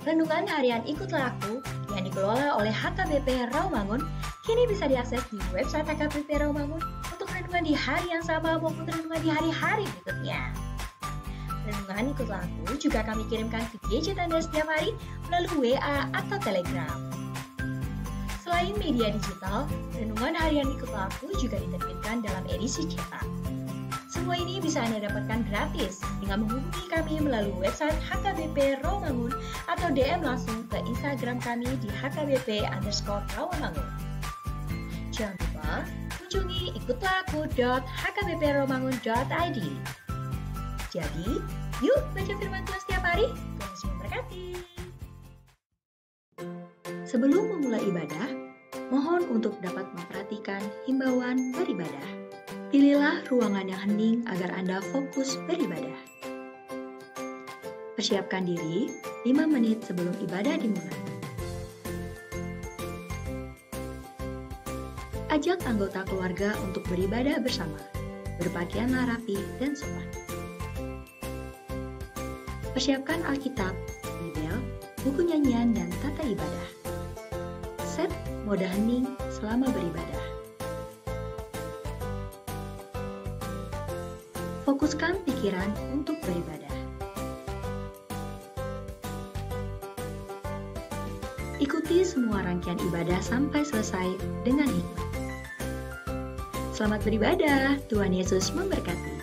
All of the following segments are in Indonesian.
Renungan harian Ikutlah Aku yang dikelola oleh HKBP Rawamangun kini bisa diakses di website HKBP Rawamangun untuk renungan di hari yang sama maupun renungan di hari-hari berikutnya. Renungan Ikutlah Aku juga kami kirimkan ke gadget Anda setiap hari melalui WA atau Telegram. Selain media digital, renungan harian Ikutlah Aku juga diterbitkan dalam edisi cetak. Semua ini bisa Anda dapatkan gratis dengan menghubungi kami melalui website HKBP Rawamangun atau DM langsung ke Instagram kami di HKBP_Rawamangun. Jangan lupa kunjungi ikutlahku.hkbprawamangun.id. Jadi, yuk baca firman Tuhan setiap hari. Tuhan Yesus memberkati. Sebelum memulai ibadah, mohon untuk dapat memperhatikan himbauan beribadah. Pilihlah ruangan yang hening agar Anda fokus beribadah. Persiapkan diri 5 menit sebelum ibadah dimulai. Ajak anggota keluarga untuk beribadah bersama. Berpakaianlah rapi dan sopan. Persiapkan Alkitab, Bibel, buku nyanyian, dan tata ibadah. Set mode hening selama beribadah. Fokuskan pikiran untuk beribadah. Ikuti semua rangkaian ibadah sampai selesai dengan hikmat. Selamat beribadah, Tuhan Yesus memberkati.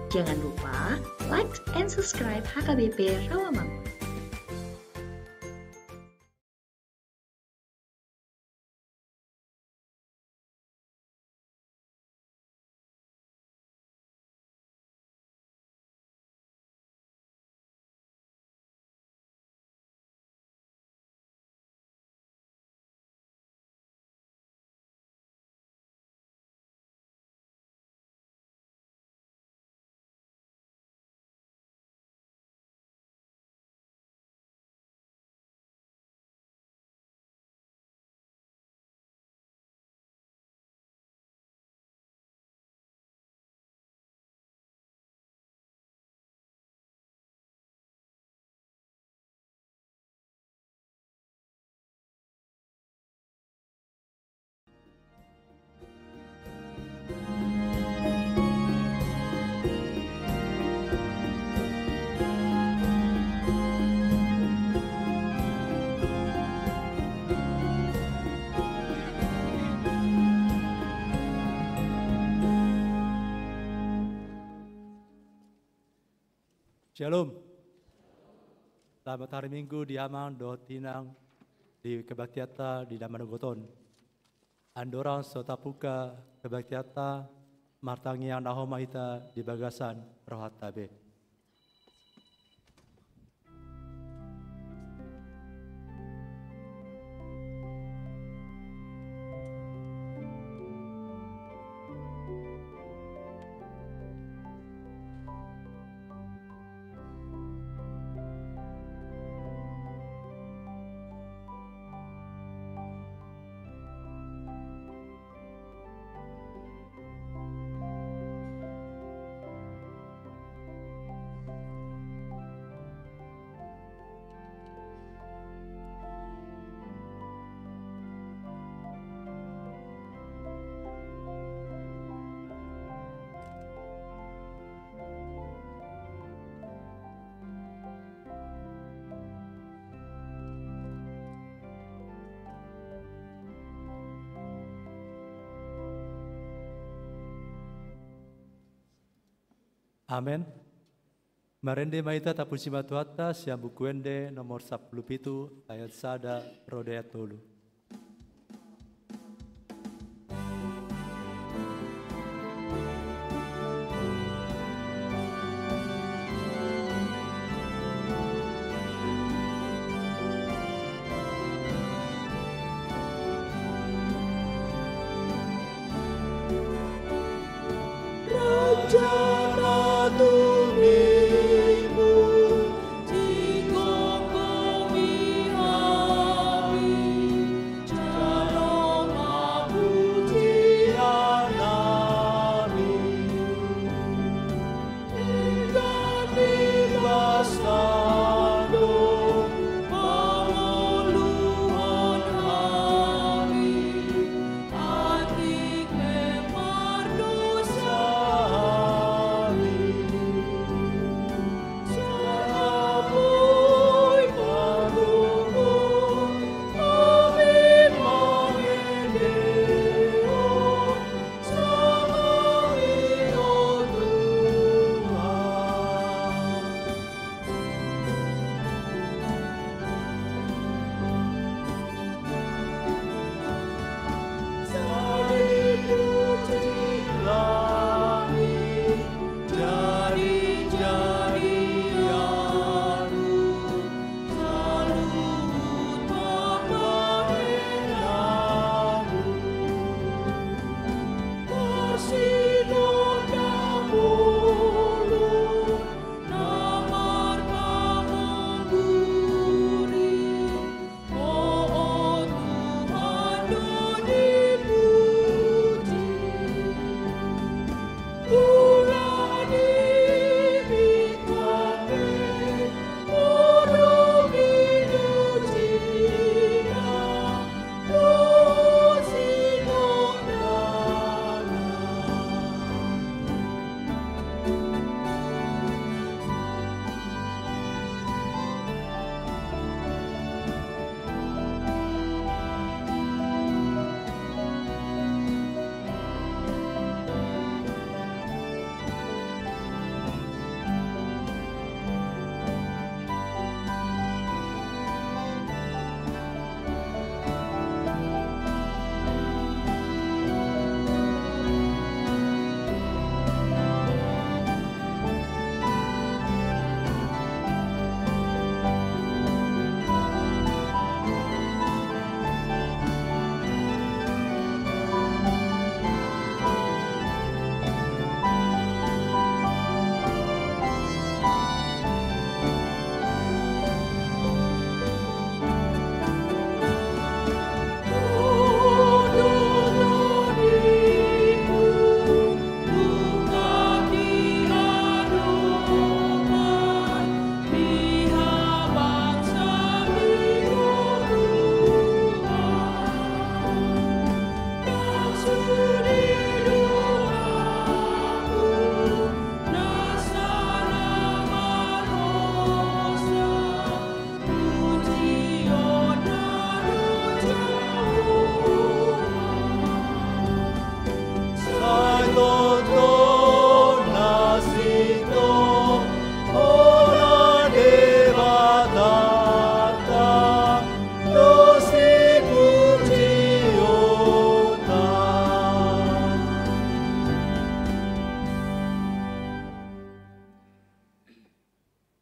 Jangan lupa like and subscribe HKBP Rawamangun. Shalom. Selamat hari Minggu di Amang, do tinang di kebaktiata di Damanogoton. Andorang sotapuka kebaktiata martangi yang nahoma ita di bagasan rohat tabe. Amen. Marende maita tapusima tuata siang bukuende nomor 10 ayat sada rodea tolu. Basta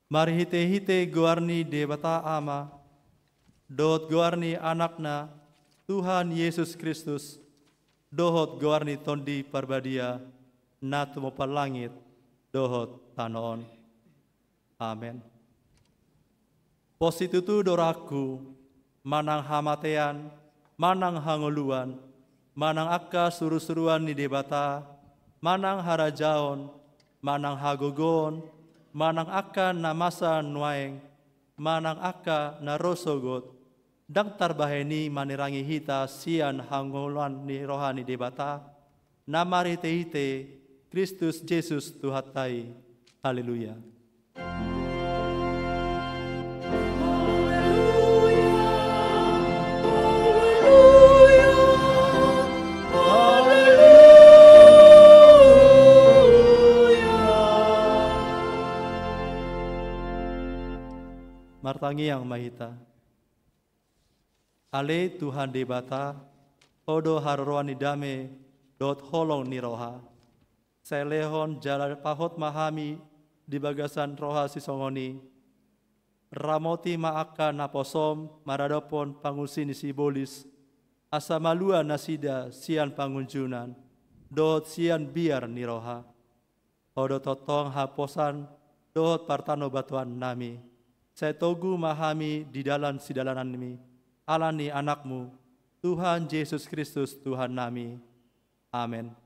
Mari hite-hite guarni debata ama, dot guarni anakna, Tuhan Yesus Kristus, dohot guarni tondi parbadia, natu mopa langit, dohot tanoon. Amen. Positutu doraku, manang hamatean, manang hangoluan, manang akka suru-suruan ni debata, manang harajaon, manang hagogon, manang akka na masa nuaeng, manang akka na rosogot, dang tarbaheni manirangi hita sian hangoluan ni rohani debata, namari hite Kristus Yesus Tuhatai. Haleluya. Martangi yang mahita. Ale Tuhan debata, odo harroani dame, dot holong ni roha. Selehon jalan pahot mahami di bagasan roha sisongoni. Ramoti maaka naposom maradopon pangusini sibolis. Asa malua nasida sian pangunjunan, dot sian biar ni roha. Odo totong haposan, dot partano batuan nami. Saya togu mahami di dalam sidalanan nami, alani anakmu, Tuhan Yesus Kristus Tuhan nami. Amin.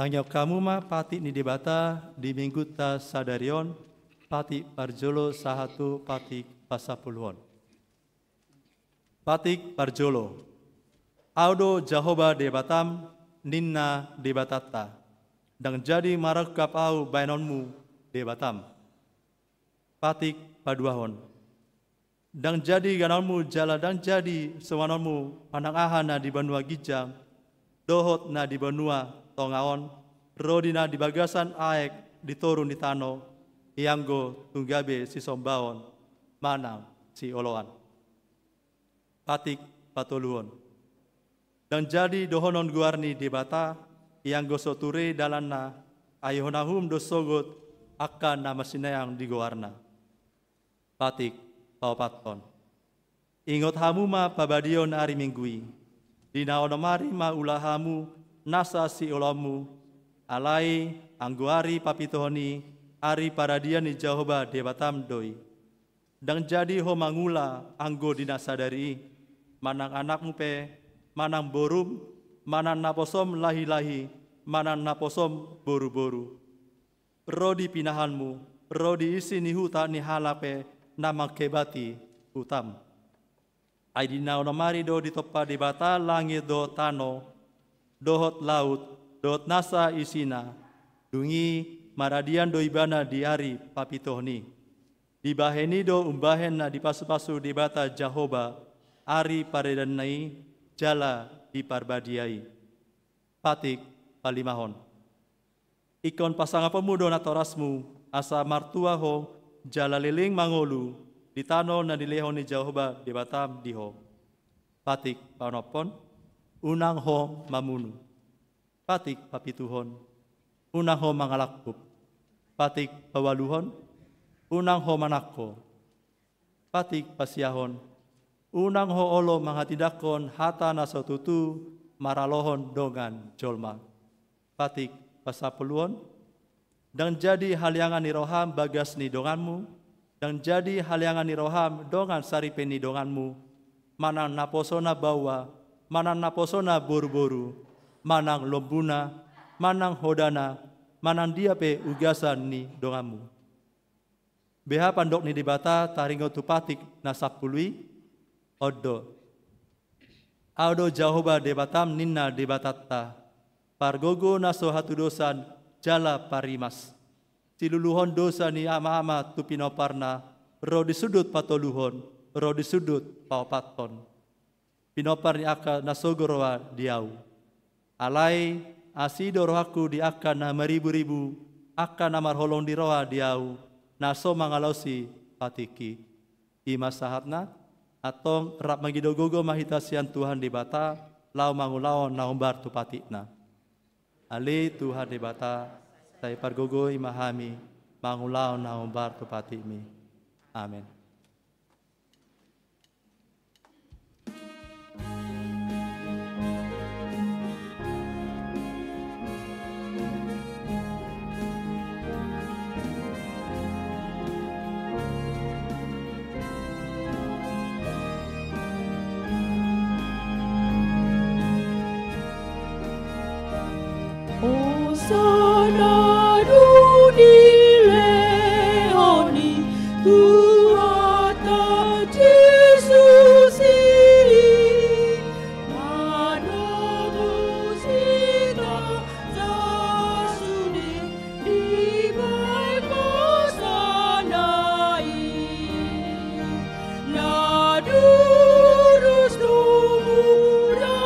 Tangyap kamu ma pati ni debata di minggu ta sadarion pati parjolo sahatu pati pasapuluon. Patik parjolo. Audo Jahoba debatam ninna debatata. Dang jadi marakap au bainonmu debatam. Patik paduahon. Dang jadi ganonmu jala dang jadi sewanonmu panang ahana di benua gijang. Dohot na di benua tongaon, rodina di bagasan aek diturun di tano, ianggo tunggabe si sombaon, manang si oloan. Patik patoluon. Dan jadi dohonon guarni debata, ianggo soture dalanna, ayonahum dosogot akan nama sinayang di guarna. Patik paupaton. Ingot hamu ma pabadion ari minggui, dina onomari ma ulahamu, nasa si ulamu, alai angguari papitohoni, ari paradiani Jehovah debatam doi. Dan jadi ho mangula anggo dinasadari, manang anakmu pe, manang borum, manang naposom lahi-lahi, manang naposom boru-boru. Rodi pinahanmu, rodi isi ni huta ni halape, nama kebati hutam. Aidina onamari do ditopa debata langit do tano, dohot laut, dohot nasa isina, dungi maradian do ibana di ari papitohni. Dibaheni do umbahen na dipasu-pasu debata Jehovah, ari paredanai, jala diparbadiai. Patik palimahon. Ikon pasangan pemuda na torasmu, asa martua ho, jala liling mangolu, ditano na dilehon ni Jehovah debatam diho. Patik panopon, unang ho mamunu. Patik papituhon, unang ho mangalakpup. Patik pawaluhon, unang ho manakko. Patik pasiahon, unang ho olo mangatidakon hata nasotutu maralohon dongan jolma. Patik pasapuluhon, dan jadi haliangan ni roham bagas ni donganmu, dan jadi haliangan ni roham dongan saripen ni donganmu, manang naposona bawa, manang naposona boru-boru, manang lombuna, manang hodana, manang diape ugasan ni donganmu. Beha pandok ni dibata taringo tupatik nasapului, odo. Audo Jehovah debatam ninna debatatta, pargogo naso hatu dosan jala parimas. Siluluhon dosa ni ama-ama tu pinoparna, ro di sudut patoluhon, ro di sudut paopaton. Pinopar ni aka nasogoroa diau. Alai asido rohaku di aka na meribu-ribu, aka na marholong di roha diau, naso mangalausi patiki. Ima sahatna, atong rap magidogogo mahitasian Tuhan di bata, lau mangulaon naumbar tu patikna. Ali Tuhan di bata, saya pargogo imahami, mangulaon naumbar tu patimi. Amin. Sana dunileoni Tuata Yesus manobusita zasuni dibaikosanai nadurus tumuranai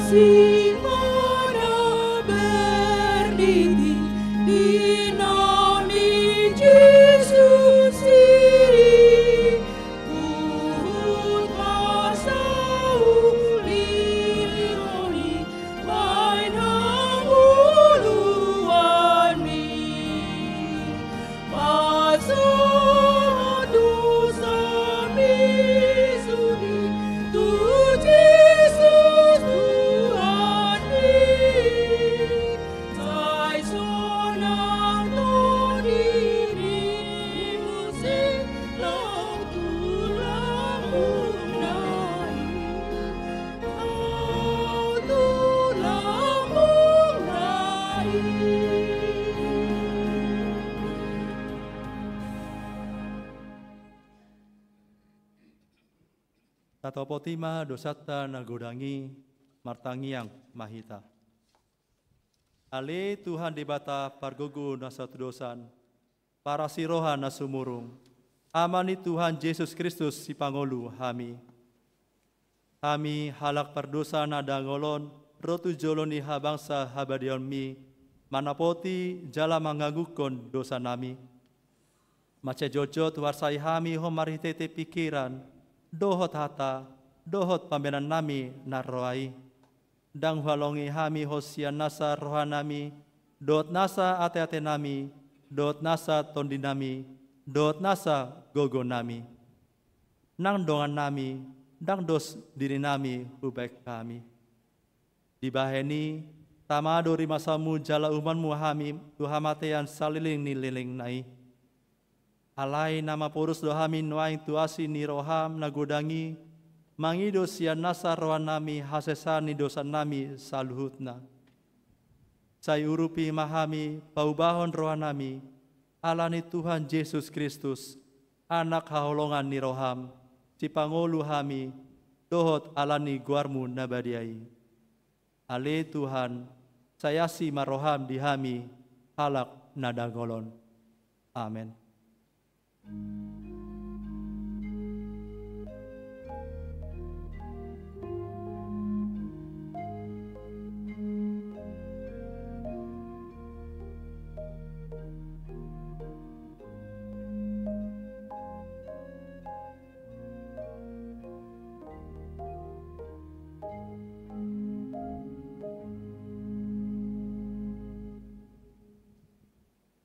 Sing mana berdiri di nami Yesus ini, Tuhan masau lironi main hanguluan mi, pasal dosa mi sudi tu Yesus Tuhan mi, sai sonang to dirimu selang tulangmu nai, tulangmu nai. Tatopotima dosata nagodangi martangiang mahita. Ale Tuhan debata pargogo nasatu dosan, para siroha nasumurung, amani Tuhan Yesus Kristus si pangolu hami. Kami halak perdosa nada ngolon, rotu joloni habangsa habadion mi, manapoti jala mangagukon dosa nami. Mace jojo tuarsai hami homari tete pikiran, dohot hata, dohot pambenan nami narroai. Dang halongi hami hosian nasa rohanami, dot nasa ate-ate nami, dot nasa tondi nami, dot nasa gogo nami. Nang dongan nami, dang dos diri nami hubek kami. Dibaheni, tamado rimasamu jala umanmu hami, tuhamatean saliling nililing nai. Alai nama porus dohami nuaing tuasi ni roham nagodangi, mangido sian nasa rohan nami hasesani dosa nami saluhutna. Sai urupi mahami paubahon rohan nami, alani Tuhan Yesus Kristus, anak haholongan ni roham, si pangolu hami, dohot alani guarmu nabadiai. Ale Tuhan, sayasi maroham di hami, halak nadagolon. Amin.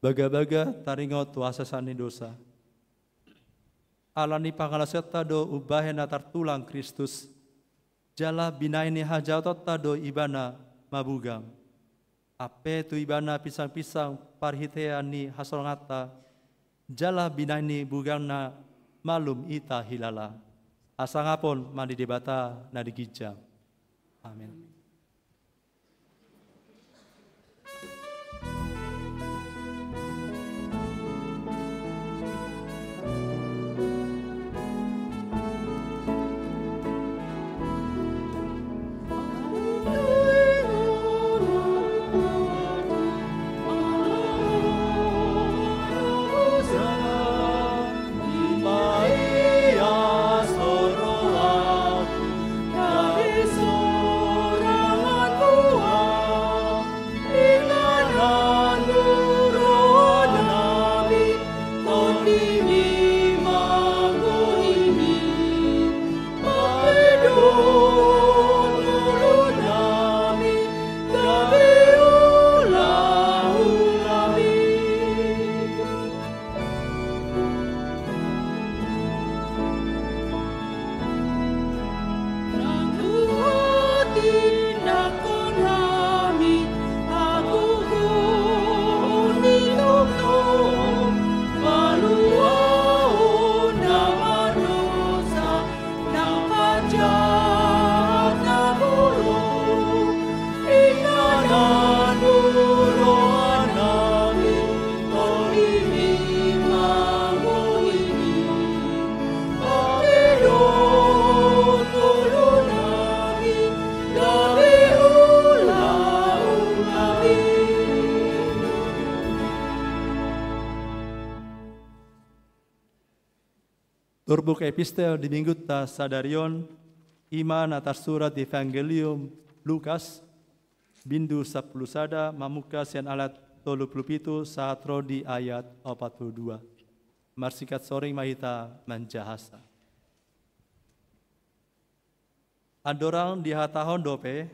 Baga-baga taringo tuasa sani dosa. Alani pangalaseta do ubahena tartulang Kristus. Jala binaini hajatot do ibana mabugang. Ape tu ibana pisang-pisang parhiteani hasolngata. Jala binaini bugangna malum ita hilala. Asangapon mandi debata na digijam. Amin. Turbuk epistel di minggu ta sadarion iman atas surat Evangelium Lukas bindu 10 sada mamuka sian alat 37 saatro di ayat 42. Marsikat soring mahita manjahasa. Andorang di hatahon dope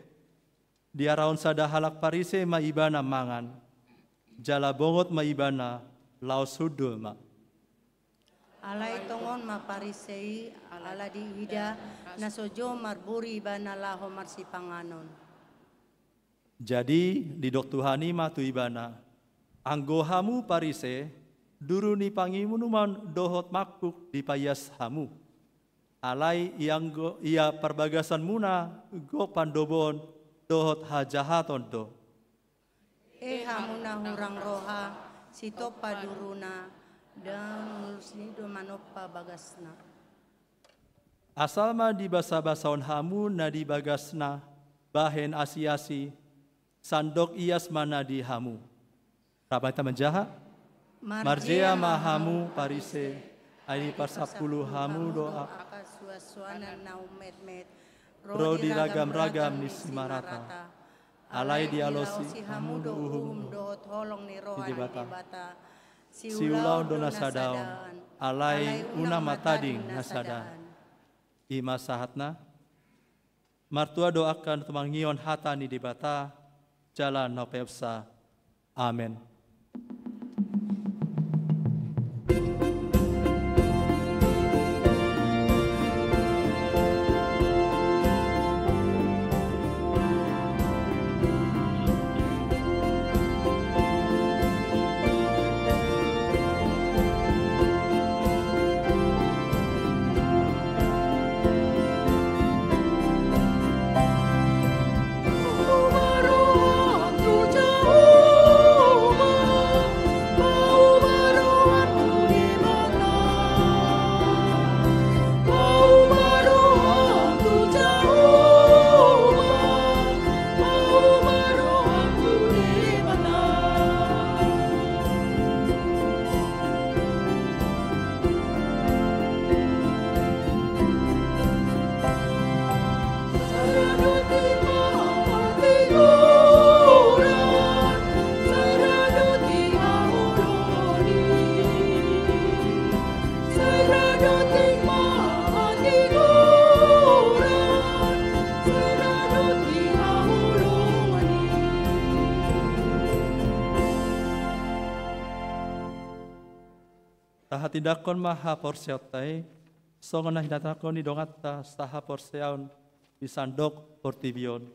dia raun sada halak parise maibana mangan. Jala bongot maibana laos hudul ma. Alai tongon maparisei ala di ida nasojo marburi bana laho marsipanganon. Jadi di dok Tuhani matu ibana anggo hamu parise duruni pangimunuman dohot makuk di payas hamu. Alai ia perbagasan muna go pandobon dohot hajahaton do. Hamuna hurang roha sito paduruna dan nulusni do manopa bagasna. Asal ma di basa-basaon hamu na di bagasna bahen asiasi sandok ias mana di hamu. Rabata menjaha marjea mahamu parise Aini parsapuluh hamu doa. Aka suasuana naumet-met. Rodi ragam-ragam ni simarata. Alai dialosi hamu do uhum dohot holong ni rohan di bata. bata. Siulau do nasadaon. Alai una matading nasadaan. Ima sahatna. Martua doakan tumangion hatani di bata. Jalan no pepsa. Amin. Tahatidakon maha porseotai, songonah hinatakon ni dongata saha porseaun bisandok portivion,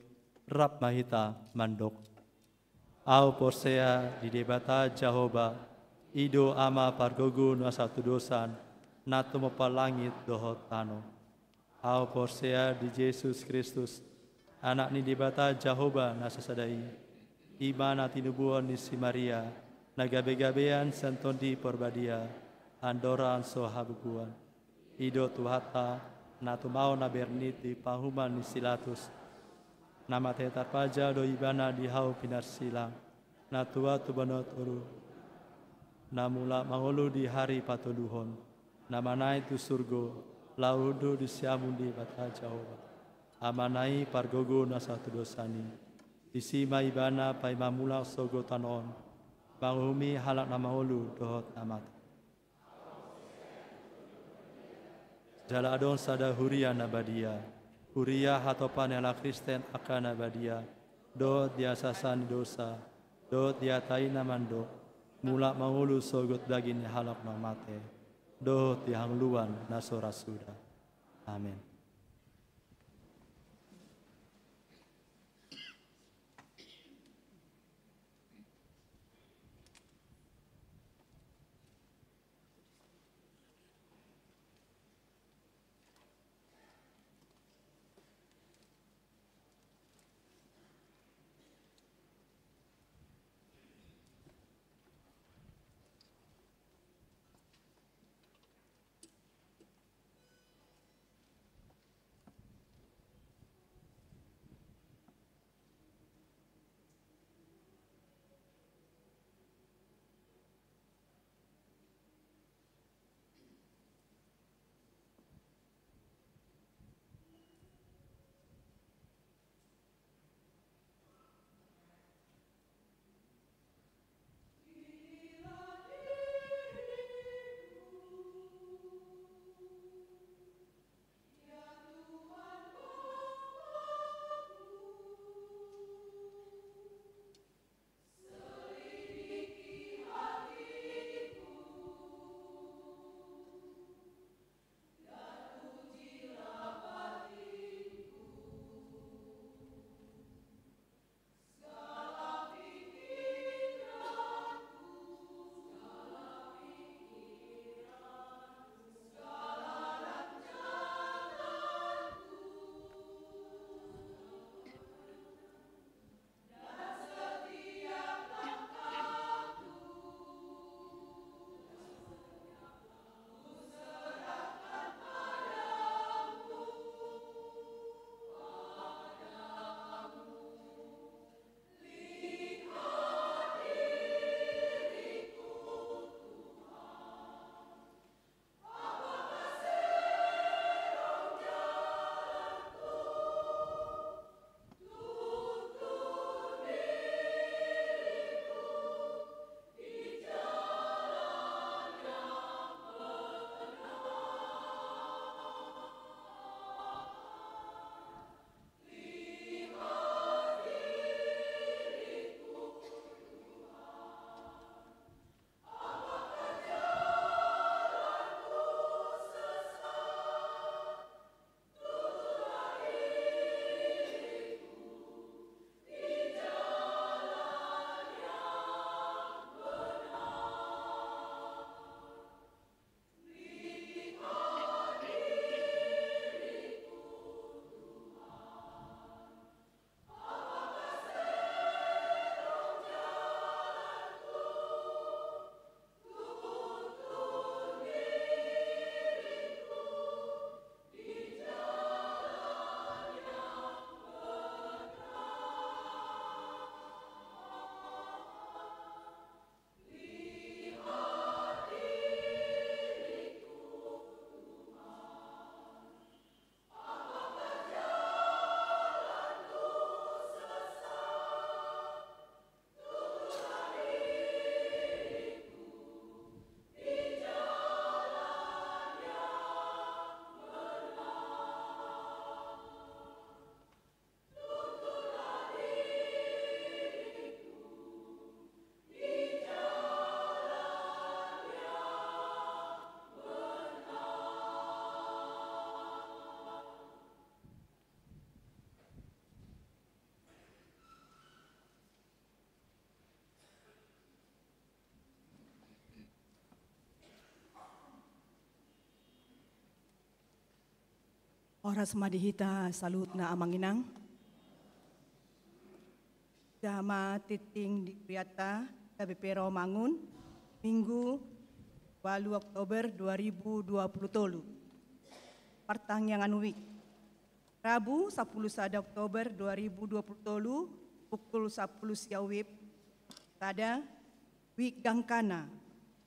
rap mahita mandok. Au porsea di debata Jahoba, ido ama pargogu nuasa tudosan, natu mopalangit dohot tano. Au porsea di Yesus Kristus, anak ni debata Jahoba nasasadai, imana tinubuan ni si Maria, nagabe-gabean santondi porbadia, andoran sohabuguan, ido tuhata, natu mau na berniti pahuman ni silatus, nama tetar paja do ibana di hau pinar silang, natua tu banot uru, namula mangolu di hari patuluhon, namanai tu surgo, laudu di siamundi bata Jawa, amanai pargogo nasatu dosani, isima ibana pai mamula sogo tanon, bangumi halak namaholu dohot amat. Jala adon sada huria nabadia, huria hatopan ela Kristen akan nabadia, do dia sasan dosa, do dia taina mando, mula mangulu sogot daging halak na mate, do tiang luan nasora suda. Amin. Oras madihita salut na amanginang. Dama titing di Priata, KBP Rawamangun, Minggu 8 Oktober 2020. Pertanyaan week. Rabu 10 Oktober 2020 pukul 10 siawib. Tada week Gangkana.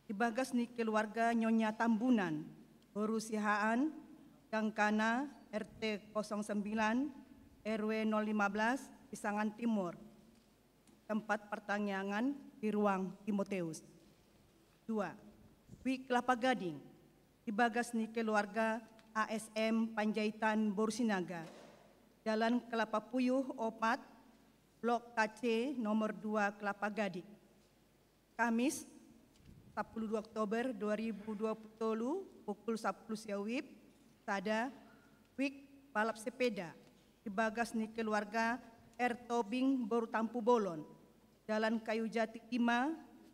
Dibagas ni keluarga Nyonya Tambunan, Berusihaan Gangkana RT 09 RW 015 Pisangan Timur. Tempat pertanyaan di ruang Timoteus. 2. Wik Kelapa Gading. Dibagas ni keluarga ASM Panjaitan Borsinaga. Jalan Kelapa Puyuh Opat, Blok KC nomor 2 Kelapa Gading. Kamis 10 Oktober 2020 pukul 10 siawib. Tada Wik Balap Sepeda. Dibagas ni keluarga R. Tobing Boru Tampu Bolon. Jalan Kayu Jati 5,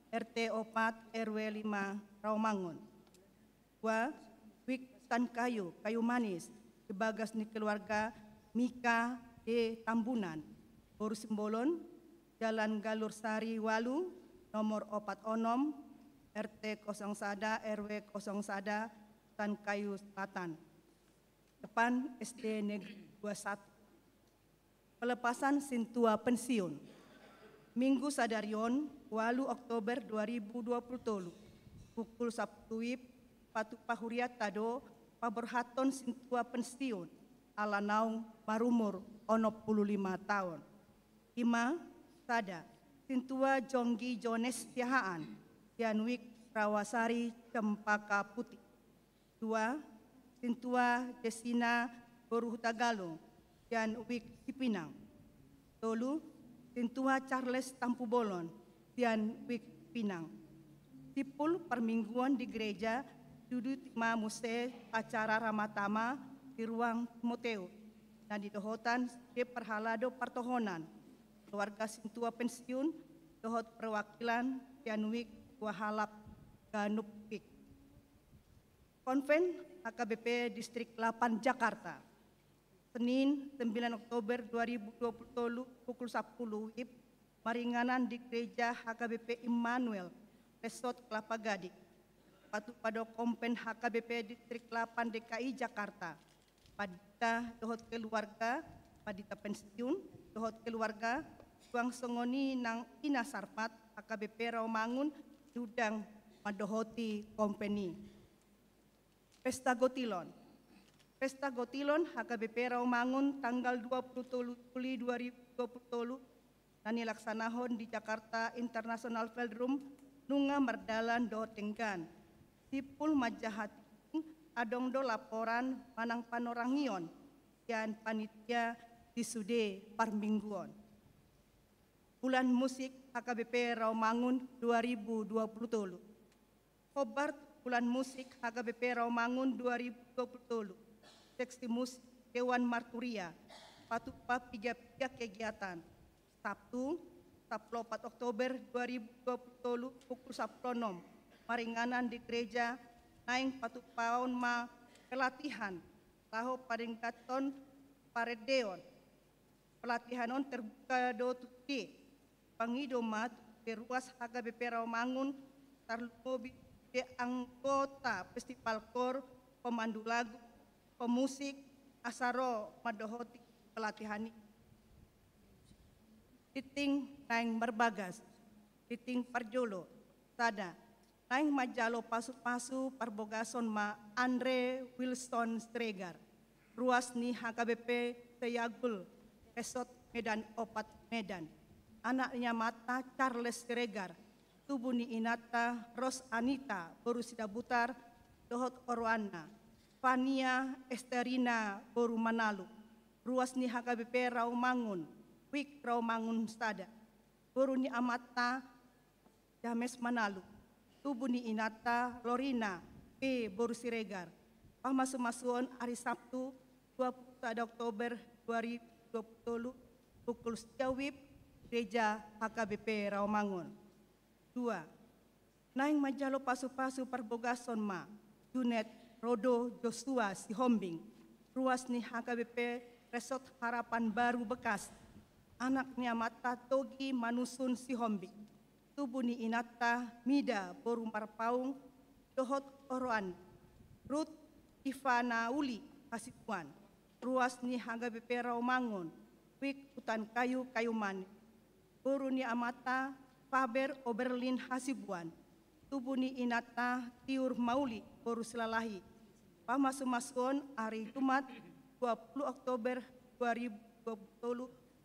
RT 4, RW 5, Rawamangun. 2. Wik Tan Kayu, Kayu Manis. Dibagas ni keluarga Mika D. Tambunan. Boru Simbolon, Jalan Galur Sari Walu, nomor 46, RT 01, RW 01, Tan Kayu Selatan. Depan SD Negeri 21. Pelepasan Sintua Pensiun. Minggu Sadarion, 8 Oktober 2020, pukul 10 wib, Patu Pahuriat Tado, Paberhaton Sintua Pensiun, Alanau Marumur, 65 tahun. 5. Sada, Sintua Jonggi Jones Tiahaan, Tianwik Rawasari Cempaka Putih. 2. Sintua Desina Boruhutagalung, Tianwik Cipinang. 3. Sintua Charles Tampu Bolon, Tianwik Pinang. Tipul permingguan di gereja Dudu Tima Muse acara Ramatama di ruang Timoteus dan di dohotan di Perhalado Partohonan. Keluarga Sintua Pensiun, dohot perwakilan Tianwik Wahalap Ganupik. Konven HKBP Distrik 8 Jakarta. Senin 9 Oktober 2020 pukul 10 WIB, maringanan di gereja HKBP Immanuel, Resort Kelapa Gading. Patu pada kompen HKBP Distrik 8 DKI Jakarta. Padita dohot keluarga, padita pensiun, dohot keluarga, Tuang Songoni nang Ina Sarpat, HKBP Rawamangun, Dudang Madohoti Company. Pesta Gotilon. Pesta Gotilon HKBP Rawamangun tanggal 20 Juli 2020 dan dilaksanahon di Jakarta International Velodrome Nunga Merdalan do Tenggan. Sipul Majahati adongdo laporan manang panorangion dan panitia disude parmingguon. Bulan musik HKBP Rawamangun 2020. Hobart bulan musik HKBP Rawamangun 2020. Seksi musik Dewan Marturia, Patupa 3 kegiatan. Sabtu, 4 Oktober 2020 pukul 10, maringanan di gereja Naing Patupaon ma pelatihan, tahu paringkaton paredeon. Pelatihanon terbuka do tuti, pangidomat di ruas HKBP Rawamangun, tarlumobi di anggota Festival Kor, pemandu lagu, pemusik, asaro madohoti pelatihan. Titing naing berbagas, titing parjolo, tada, naing majalo pasu-pasu parbogason ma Andre Wilson Stregar, ruas ni HKBP Teyagul, Resort Medan Opat Medan. Anaknya mata Charles Stregar, tubuh ni Inata Ros Anita, Borusida Butar, Dohot Orwana, Fania Esterina Boru Manalu, ruas ni HKBP Rawamangun, Wik Rawamangun Stada, Boru ni Amata James Manalu, tubuh ni Inata Lorina P. Boru Siregar, pamasuan hari Sabtu 20 Oktober 2020 pukul 3 WIB, Gereja HKBP Rawamangun. 2. Naing majalo pasu-pasu perbogason ma, Junet Rodo Joshua Sihombing, ruas ni HKBP Resort Harapan Baru Bekas, anaknya Mata Togi Manusun Sihombing, Tubuni Inata Mida Borumpar Paung, Dohot Oroan, Ruth Ivana Uli Kasituan, ruas ni HKBP Rawamangun, Wik Hutan Kayu Kayuman, Boruni Amata Faber Oberlin Hasibuan, Tubuni Inata Tiur Mauli Boru Silalahi, Pamasumasuon Ari Jumat 20 Oktober 2020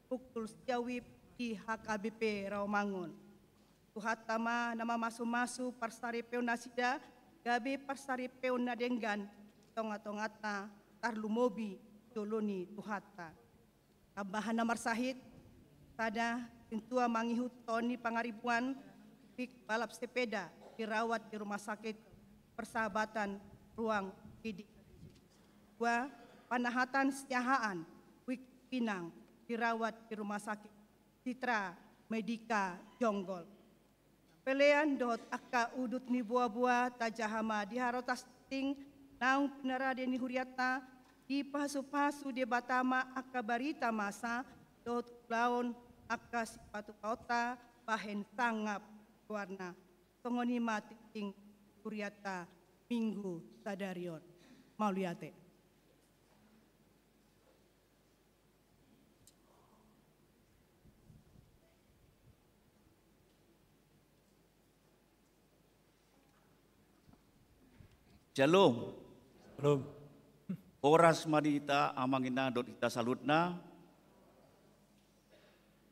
pukul Sejawib di HKBP Rawamangun. Tuhatama nama masu-masu Parsaripeu Nasida, Gabe Parsaripeu Nadenggan, Tonga-tongata Tarlumobi Joloni Tuhata. Kabahan Namar Sahid, Sada Pintua Mangihut Tony Pangaribuan, Pik Balap Sepeda, dirawat di Rumah Sakit Persahabatan Ruang Didik. 2. Panahatan Setiahaan, Wik Pinang, dirawat di Rumah Sakit Citra Medika Jonggol. Pelean dot akka udut ni buah-buah tajahama diharotas ting naung penera deni huriata di pasu-pasu de batama akka barita masa dot laon akka sipatu kauta bahen sangap warna songonima ting huriata minggu sadarion mauliate. Shalom. Shalom. Oras madita amangina dot ita salutna.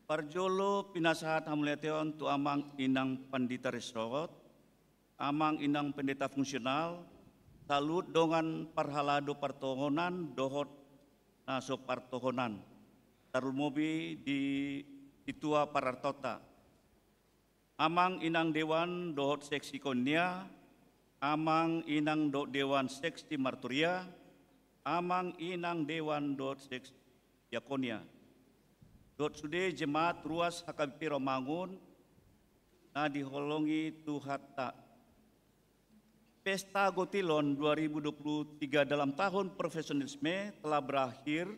Parjolo pinasahat hamuleteon tu amang inang pandita resort, amang inang pendeta fungsional, salut dongan parhalado partohonan dohot naso partohonan. Tarumobi di Itua Parartota. Amang inang dewan dohot seksi konia, amang inang dot dewan seksi marturia, amang inang dewan dot seksi diakonia. Dot sude jemaat ruas HKBP Rawamangun na diholongi Tuhata. Pesta Gotilon 2023 dalam tahun profesionalisme telah berakhir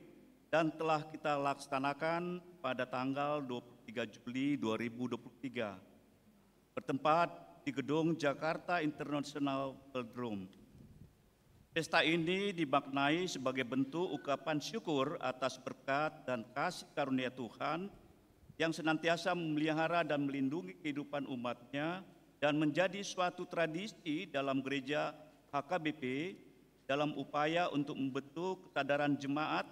dan telah kita laksanakan pada tanggal 23 Juli 2023. Bertempat di Gedung Jakarta International Velodrome. Pesta ini dimaknai sebagai bentuk ungkapan syukur atas berkat dan kasih karunia Tuhan yang senantiasa memelihara dan melindungi kehidupan umatnya dan menjadi suatu tradisi dalam gereja HKBP dalam upaya untuk membentuk kesadaran jemaat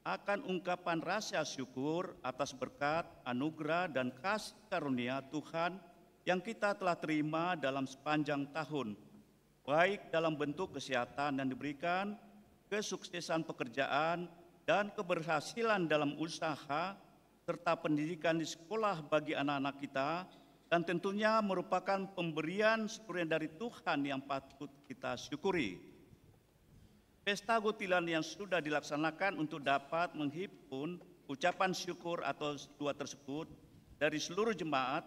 akan ungkapan rasa syukur atas berkat, anugerah, dan kasih karunia Tuhan yang kita telah terima dalam sepanjang tahun, baik dalam bentuk kesehatan yang diberikan, kesuksesan pekerjaan, dan keberhasilan dalam usaha, serta pendidikan di sekolah bagi anak-anak kita, dan tentunya merupakan pemberian syukur dari Tuhan yang patut kita syukuri. Pesta Gotilan yang sudah dilaksanakan untuk dapat menghimpun ucapan syukur atau dua tersebut dari seluruh jemaat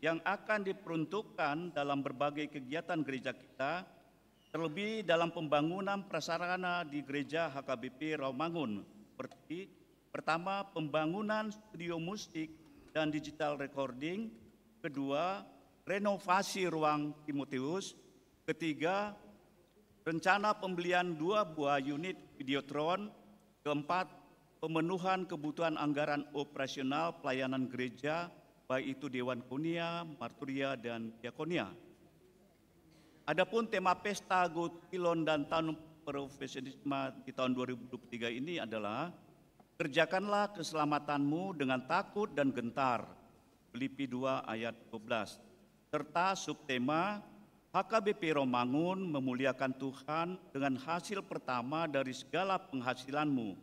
yang akan diperuntukkan dalam berbagai kegiatan gereja kita, terlebih dalam pembangunan prasarana di gereja HKBP Rawamangun, seperti pertama, pembangunan studio musik dan digital recording, kedua, renovasi ruang Timotius, ketiga, rencana pembelian 2 buah unit videotron, keempat, pemenuhan kebutuhan anggaran operasional pelayanan gereja, baik itu Dewan Konia, Marturia, dan Diakonia. Adapun tema Pesta Gotilon dan Tahun Profesionalisme di tahun 2023 ini adalah kerjakanlah keselamatanmu dengan takut dan gentar, Filipi 2 ayat 12, serta subtema HKBP Rawamangun memuliakan Tuhan dengan hasil pertama dari segala penghasilanmu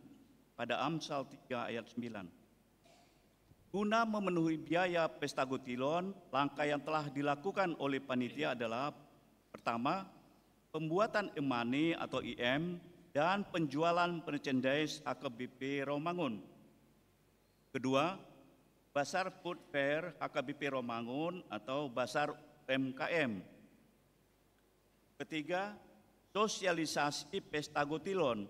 pada Amsal 3 ayat 9. Guna memenuhi biaya Pesta Gotilon, langkah yang telah dilakukan oleh panitia adalah pertama, pembuatan e-money atau IM dan penjualan merchandise HKBP Rawamangun. Kedua, Basar Food Fair HKBP Rawamangun atau Basar UMKM. Ketiga, sosialisasi Pesta Gotilon.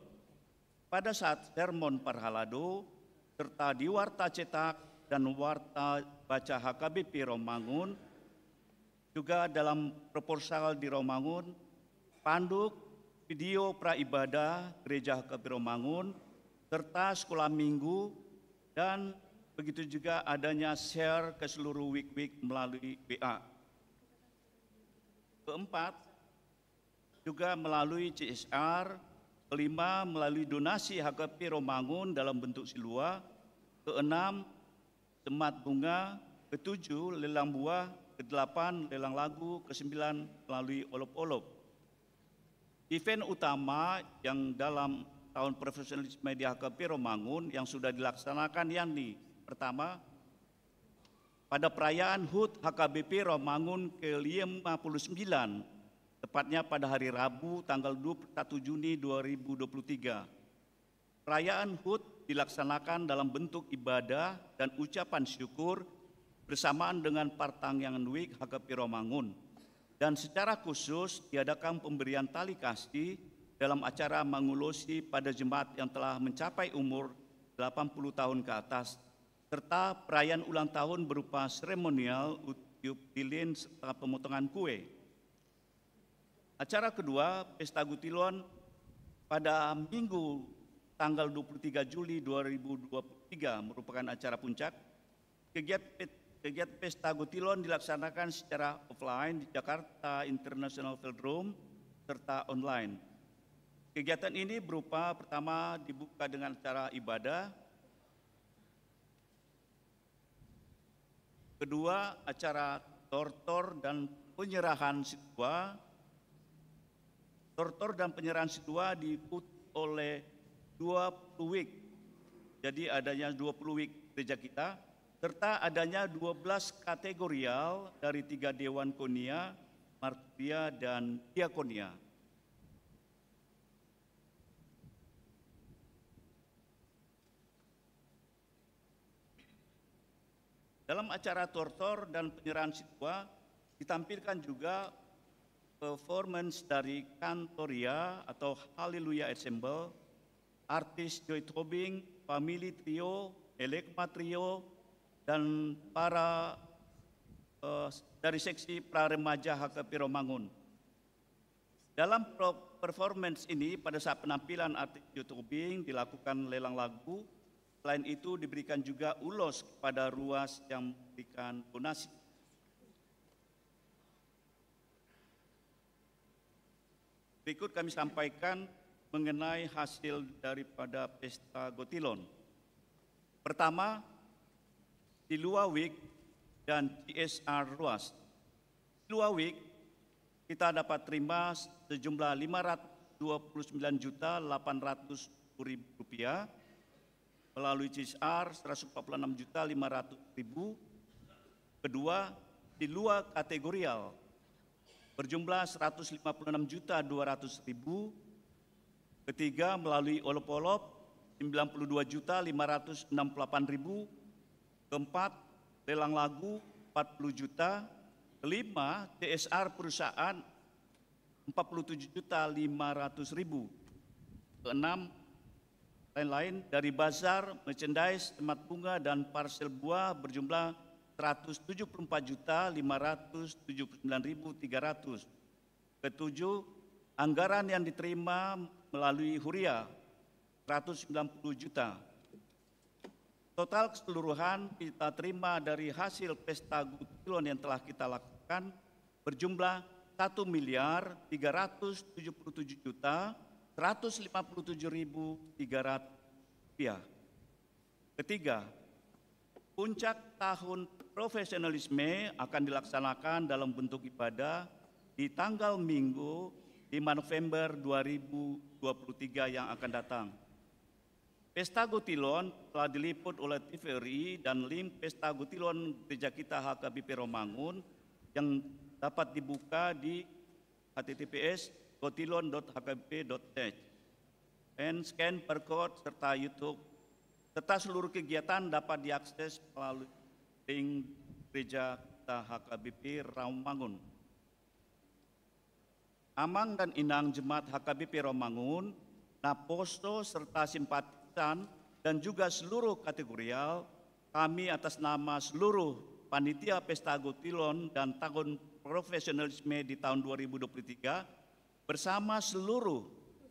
pada saat sermon Parhalado, serta di warta cetak dan warta baca HKBP Romangun, juga dalam proposal di Romangun, panduk, video praibadah Gereja HKBP Romangun, serta sekolah minggu, dan begitu juga adanya share ke seluruh week-week melalui WA. Keempat, juga melalui CSR. Kelima, melalui donasi HKBP Romangun dalam bentuk silua. Keenam, semat bunga. Ketujuh, lelang buah. Kedelapan, lelang lagu. Kesembilan, melalui olop-olop. Event utama yang dalam tahun profesionalisme di HKBP Romangun yang sudah dilaksanakan yakni pertama, pada perayaan HUT HKBP Romangun ke-59, tepatnya pada hari Rabu tanggal 21 Juni 2023. Perayaan HUT dilaksanakan dalam bentuk ibadah dan ucapan syukur bersamaan dengan Partangyangan Week HKBP Romangun. Dan secara khusus diadakan pemberian tali kasih dalam acara mengulosi pada jemaat yang telah mencapai umur 80 tahun ke atas, serta perayaan ulang tahun berupa seremonial, utiup lilin, serta pemotongan kue. Acara kedua, Pesta Gutilon, pada Minggu tanggal 23 Juli 2023 merupakan acara puncak. Kegiatan Pesta Gutilon dilaksanakan secara offline di Jakarta International Velodrome serta online. Kegiatan ini berupa pertama dibuka dengan acara ibadah, kedua acara tortor dan penyerahan siswa. Tortor dan penyerahan siswa diikuti oleh 20 week. Jadi adanya 20 week gereja kita, serta adanya 12 kategorial dari 3 Dewan Konia, Marturia, dan Diakonia. Dalam acara tortor dan penyerahan siswa ditampilkan juga performance dari Kantoria atau Hallelujah Ensemble, artis Joy Tobing, Family Trio, Elekma Trio, dan para dari seksi pra remaja HKBP Romangun. Dalam performance ini pada saat penampilan artis Joy Tobing dilakukan lelang lagu. Selain itu diberikan juga ulos kepada ruas yang memberikan donasi. Berikut kami sampaikan mengenai hasil daripada Pesta Gutilon. Pertama, di Lua Week dan CSR Ruas. Di Lua Week kita dapat terima sejumlah Rp529.800.000 melalui CSR 146.500.000. Kedua, di Lua kategorial berjumlah 156.200.000. Ketiga, melalui olop-olop 92.568.000. Keempat, lelang lagu 40 juta. Kelima, CSR perusahaan 47.500.000. Keenam, lain-lain dari bazar, merchandise, semat bunga, dan parsel buah berjumlah 174.579.300. Ketujuh, anggaran yang diterima melalui Huria 190 juta. Total keseluruhan kita terima dari hasil Pesta Gutilon yang telah kita lakukan berjumlah 1.037.157.300 rupiah. Ketiga, puncak tahun profesionalisme akan dilaksanakan dalam bentuk ibadah di tanggal Minggu 5 November 2023 yang akan datang. Pesta Gutilon telah diliput oleh TVRI dan link Pesta Gutilon gereja kita HKBP Romangun yang dapat dibuka di https://gutilon.hkbp.net dan scan barcode serta YouTube, serta seluruh kegiatan dapat diakses melalui link gereja kita HKBP Romangun. Amang dan Inang Jemaat HKBP Romangun naposo, serta simpatisan, dan juga seluruh kategorial, kami atas nama seluruh Panitia Pesta Agutilon dan Tahun Profesionalisme di tahun 2023, bersama seluruh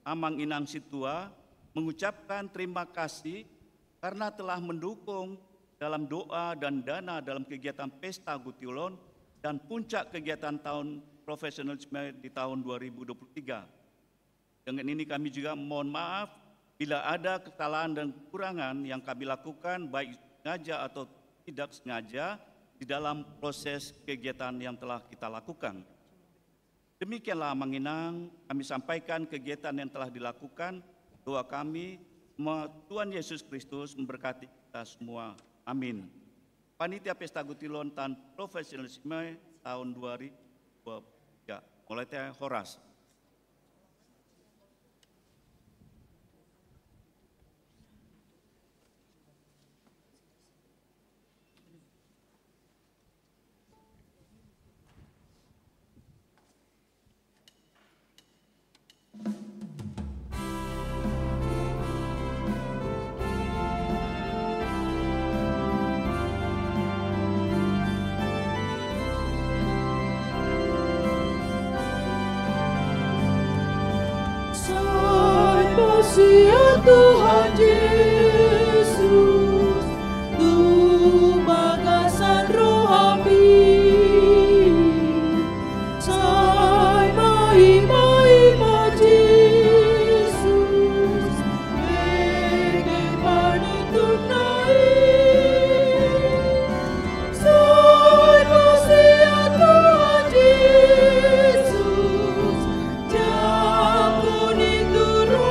Amang Inang Situa, mengucapkan terima kasih karena telah mendukung dalam doa dan dana dalam kegiatan Pesta Agutilon dan puncak kegiatan Tahun Profesionalisme di tahun 2023. Dengan ini kami juga mohon maaf bila ada kesalahan dan kekurangan yang kami lakukan baik sengaja atau tidak sengaja di dalam proses kegiatan yang telah kita lakukan. Demikianlah Amang Inang, kami sampaikan kegiatan yang telah dilakukan. Doa kami, Tuhan Yesus Kristus memberkati kita semua. Amin. Panitia Pesta Agutilon Tahun Profesionalisme tahun 2023. Mulai Teh Horas. Kasih Tuhan Yesus, Tu bagasan roh api, Sai mai Yesus, Ege pani tunai, Sai kasih Tuhan Yesus, Jakuni turun.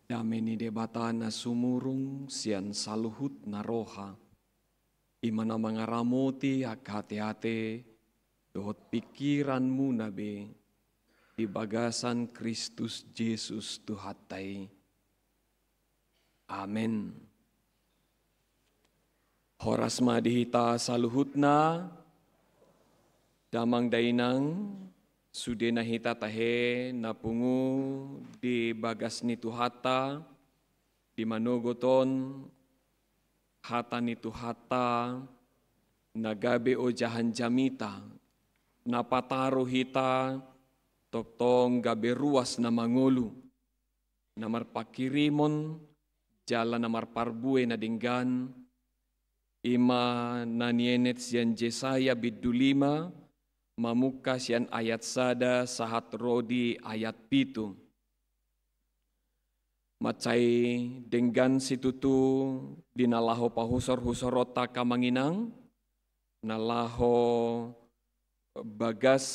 Dameni debata na sumurung sian saluhut na roha. Imana mangaramoti hak hati-hati dohot pikiranmu nabe di bagasan Kristus Yesus Tuhatai. Amin. Horas madihita saluhutna damang dainang sudena hita tahe napungu di bagas ni Tuhata di manogoton hata ni Tuhata nagabe o jahan jamita napataro hita toktong gabe ruas na mangulu namar pakirimon jala namar parbue na dinggan ima nanienet sian Jesaya bidulima mamuka sian ayat sada sahat rodi ayat pitu. Macai denggan situtu dinalaho pahusor-husorota kamanginang, nalaho bagas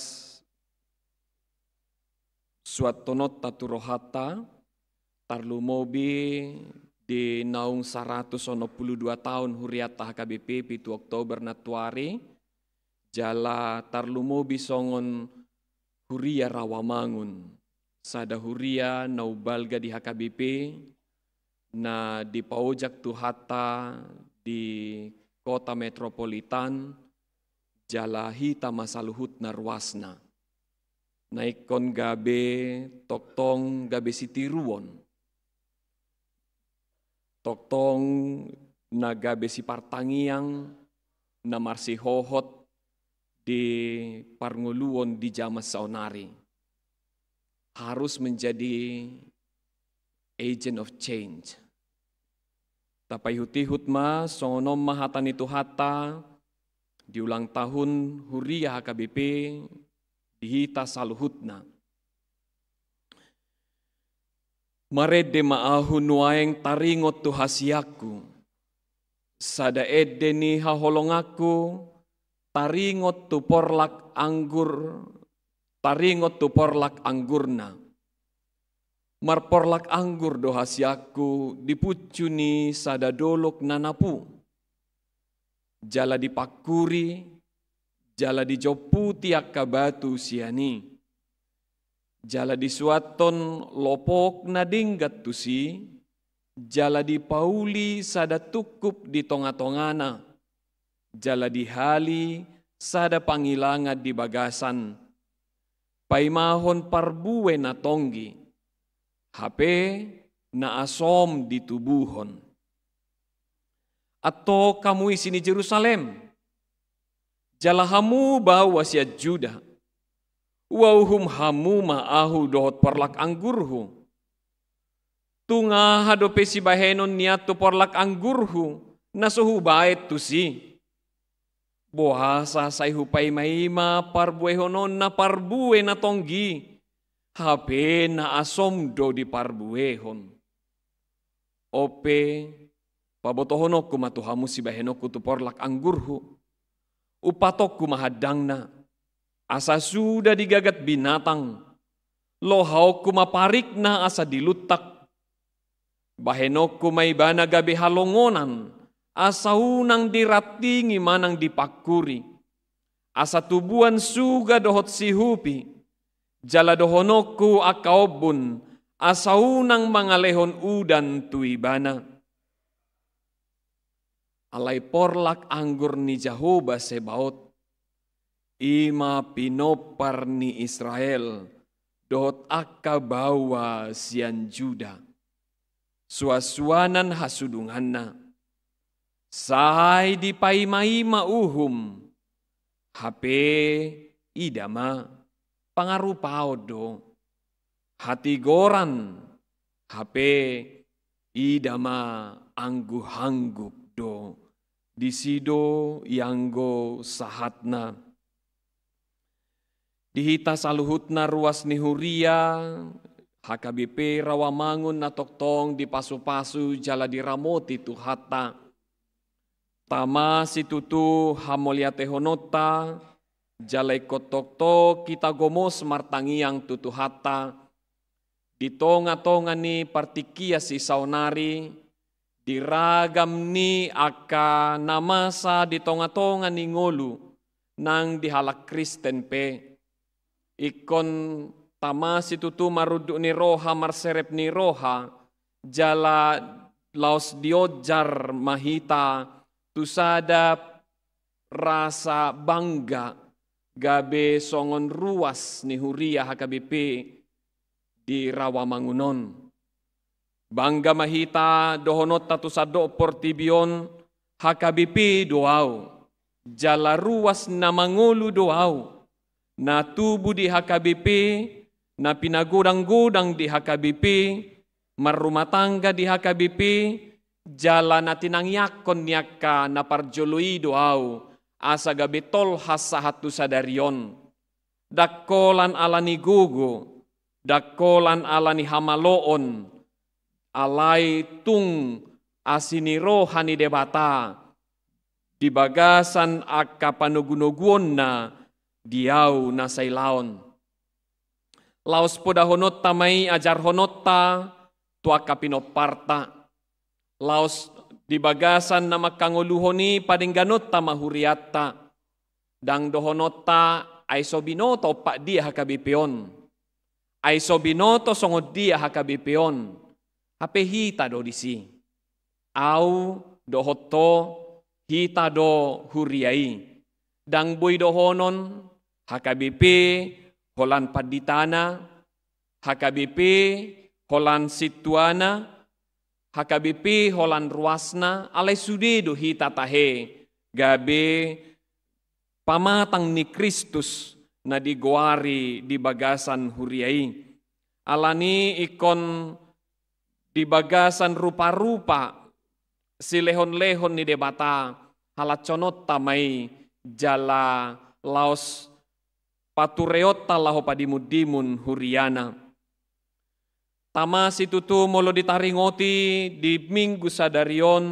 suatonot taturohata, tarlumobi di naung 192 tahun huriata HKBP pitu Oktober natuari, jala tarlumobi songon huria Rawamangun. Sada huria naubalga di HKBP na di paujak Tuhata di kota metropolitan jala hita masaluhut na ruasna. Naikon gabe toktong gabe sitiruon. Toktong na gabe si partangiang na marsihohot di parnguluon di jamas saunari harus menjadi agent of change. Tapay hutihut ma songonom mahatan itu hata di ulang tahun huria HKBP dihita saluhutna. Marede maahu nuaeng taringot tu hasiaku sada edde ni haholongaku taringot tu porlak anggurna. Marporlak anggur do hasiaku dipucuni sada dolok nanapu. Jala dipakuri, jala dijoputi akka batu siani. Jala disuaton lopok na dinggat tusi, jala dipauli sada tukup di tonga-tongana. Jala dihali sada pangilangat di bagasan. Paimahon parbue na tonggi. Hape na asom di tubuhon. Ato kamu isini Jerusalem. Jala hamu bawa siya Juda. Wauhum hamu maahu dohot porlak anggurhu. Tunga hadope si bahenon niato porlak anggurhu. Nasuhu baet tusi. Bohasa say hupay maima parbuehonon na parbue na tonggi. Hape na asom do di parbuehon. Ope pabotohonok kumatuhamu si bahenok tu porlak anggurhu. Upatok kumahadang na. Asa sudah digagat binatang. Lohau kumaparik na asa dilutak. Bahenok kumay bana gabi halongonan. Asa unang diratingi manang dipakuri. Asa tubuan suga dohot si hupi. Jala dohonokku akaobun. Asa unang mangalehon udan tuibana. Alay porlak anggur ni Jehovah Sebaot. Ima pinopar ni Israel. Dohot akka bawa sian Juda. Suasuanan hasudunganna. Sahay di paima-ima uhum. Hape idama pangarupao do. Hatigoran. Hape idama anggu-hangguk do. Disido yanggo sahatna. Dihita saluhutna ruas ni huria. HKBP Rawamangun na toktong di pasu-pasu jala diramoti Tuhata. Tama situtu hamoliate honota, jalai kotokto kita gomos martangiang tutuhata, di tonga-tonga ni partikia si saunari, diragam ni aka namasa di tonga-tonga ni ngolu nang dihalak Kristen pe. Ikon tamasi tutu marudu ni roha marserep ni roha jala laos diojar mahita tusada rasa bangga gabe songon ruas ni huria HKBP di Rawamangunon. Bangga mahita dohonot tatu sado portibion HKBP doau. Jala ruas na mangulu doau. Na tubu di HKBP, na pinagudang-gudang di HKBP, marumah tangga di HKBP, jala na tinangyakon niyaka na parjoloi doau. Asa gabe tol hasahatu sadarion. Dakolan ala ni gugu, dakolan ala ni hamaloon, alay tung asini rohani debata, di bagasan akka panugunuguon na diaw na saylaon. Laos po dahonotta may ajar honotta tuaka pinoparta. Laos di bagasan na makanguluhoni padingganotta mahuriatta. Dang dohonotta ay sobinoto pa dia HKBP-on. Ay sobinoto songod dia HKBP-on. Hape hita do disi. Au dohoto hita do huriai. Dang boy dohonon HKBP holan paditana, HKBP holan situana, HKBP holan ruasna, alay sudedo hita tahe, gabe pamatang ni Kristus na digoari di bagasan huriai. Alani ikon di bagasan rupa-rupa, si lehon-lehon ni debata, halaconot tamay jala laos patureota laho padimudimun huriana. Tama si tutu molo ditaringoti di minggu sadarion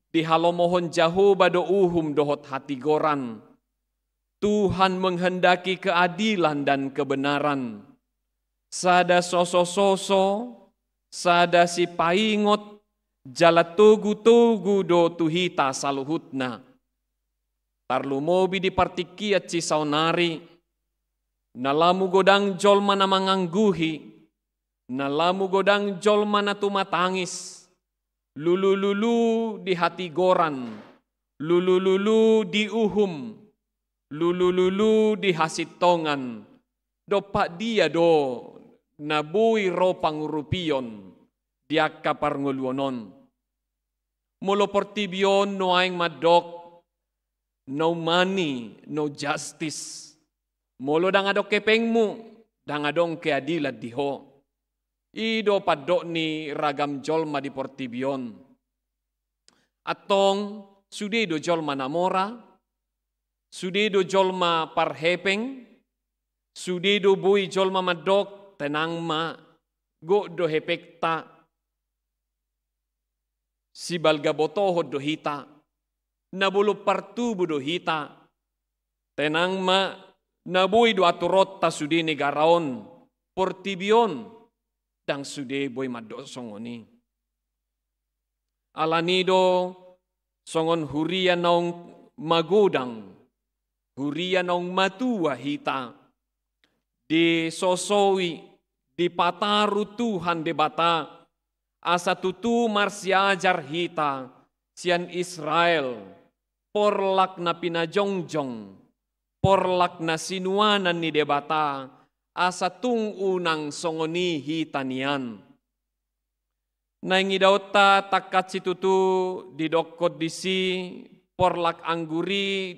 di halomohon jahu bado uhum dohot hatigoran. Tuhan menghendaki keadilan dan kebenaran. Sada soso-soso, sada si paingot, jala tugu-tugu do tuhita saluhutna. Tarlumobi di partikiat ci saunari, nalamu godang jolma na mangangguhi, nalamu godang jolma na tumatangis, lulu-lulu di hati goran, lulu-lulu di uhum, lulu-lulu di hasitongan, dopak dia do nabui ro pangurupion, dia kapar nguluonon. Mulo portibion no aing madok, no money, no justice. Molo dang adok kepengmu, dang adong keadilat diho. Ido padok ni ragam jolma di portibion. Atong sudedo jolma namora, sudedo jolma parhepeng, sudedo bui jolma madok tenang ma, go do hepekta, si balgabotoho do hita, nabulu partubu do hita, tenang ma, nabui do aturotta sudi negaraon, portibion, dang sudi boy madok songoni. Alanido songon huria naong magudang, huria naong matua hita, di sosowi, di pataru Tuhan debata, asa tutu marsiajar hita, sian Israel, porlak na pinajongjong, porlak na sinuanan ni debata, asa tung unang songoni hitanian. Naingidauta takat si tutu didokot disi, porlak angguri,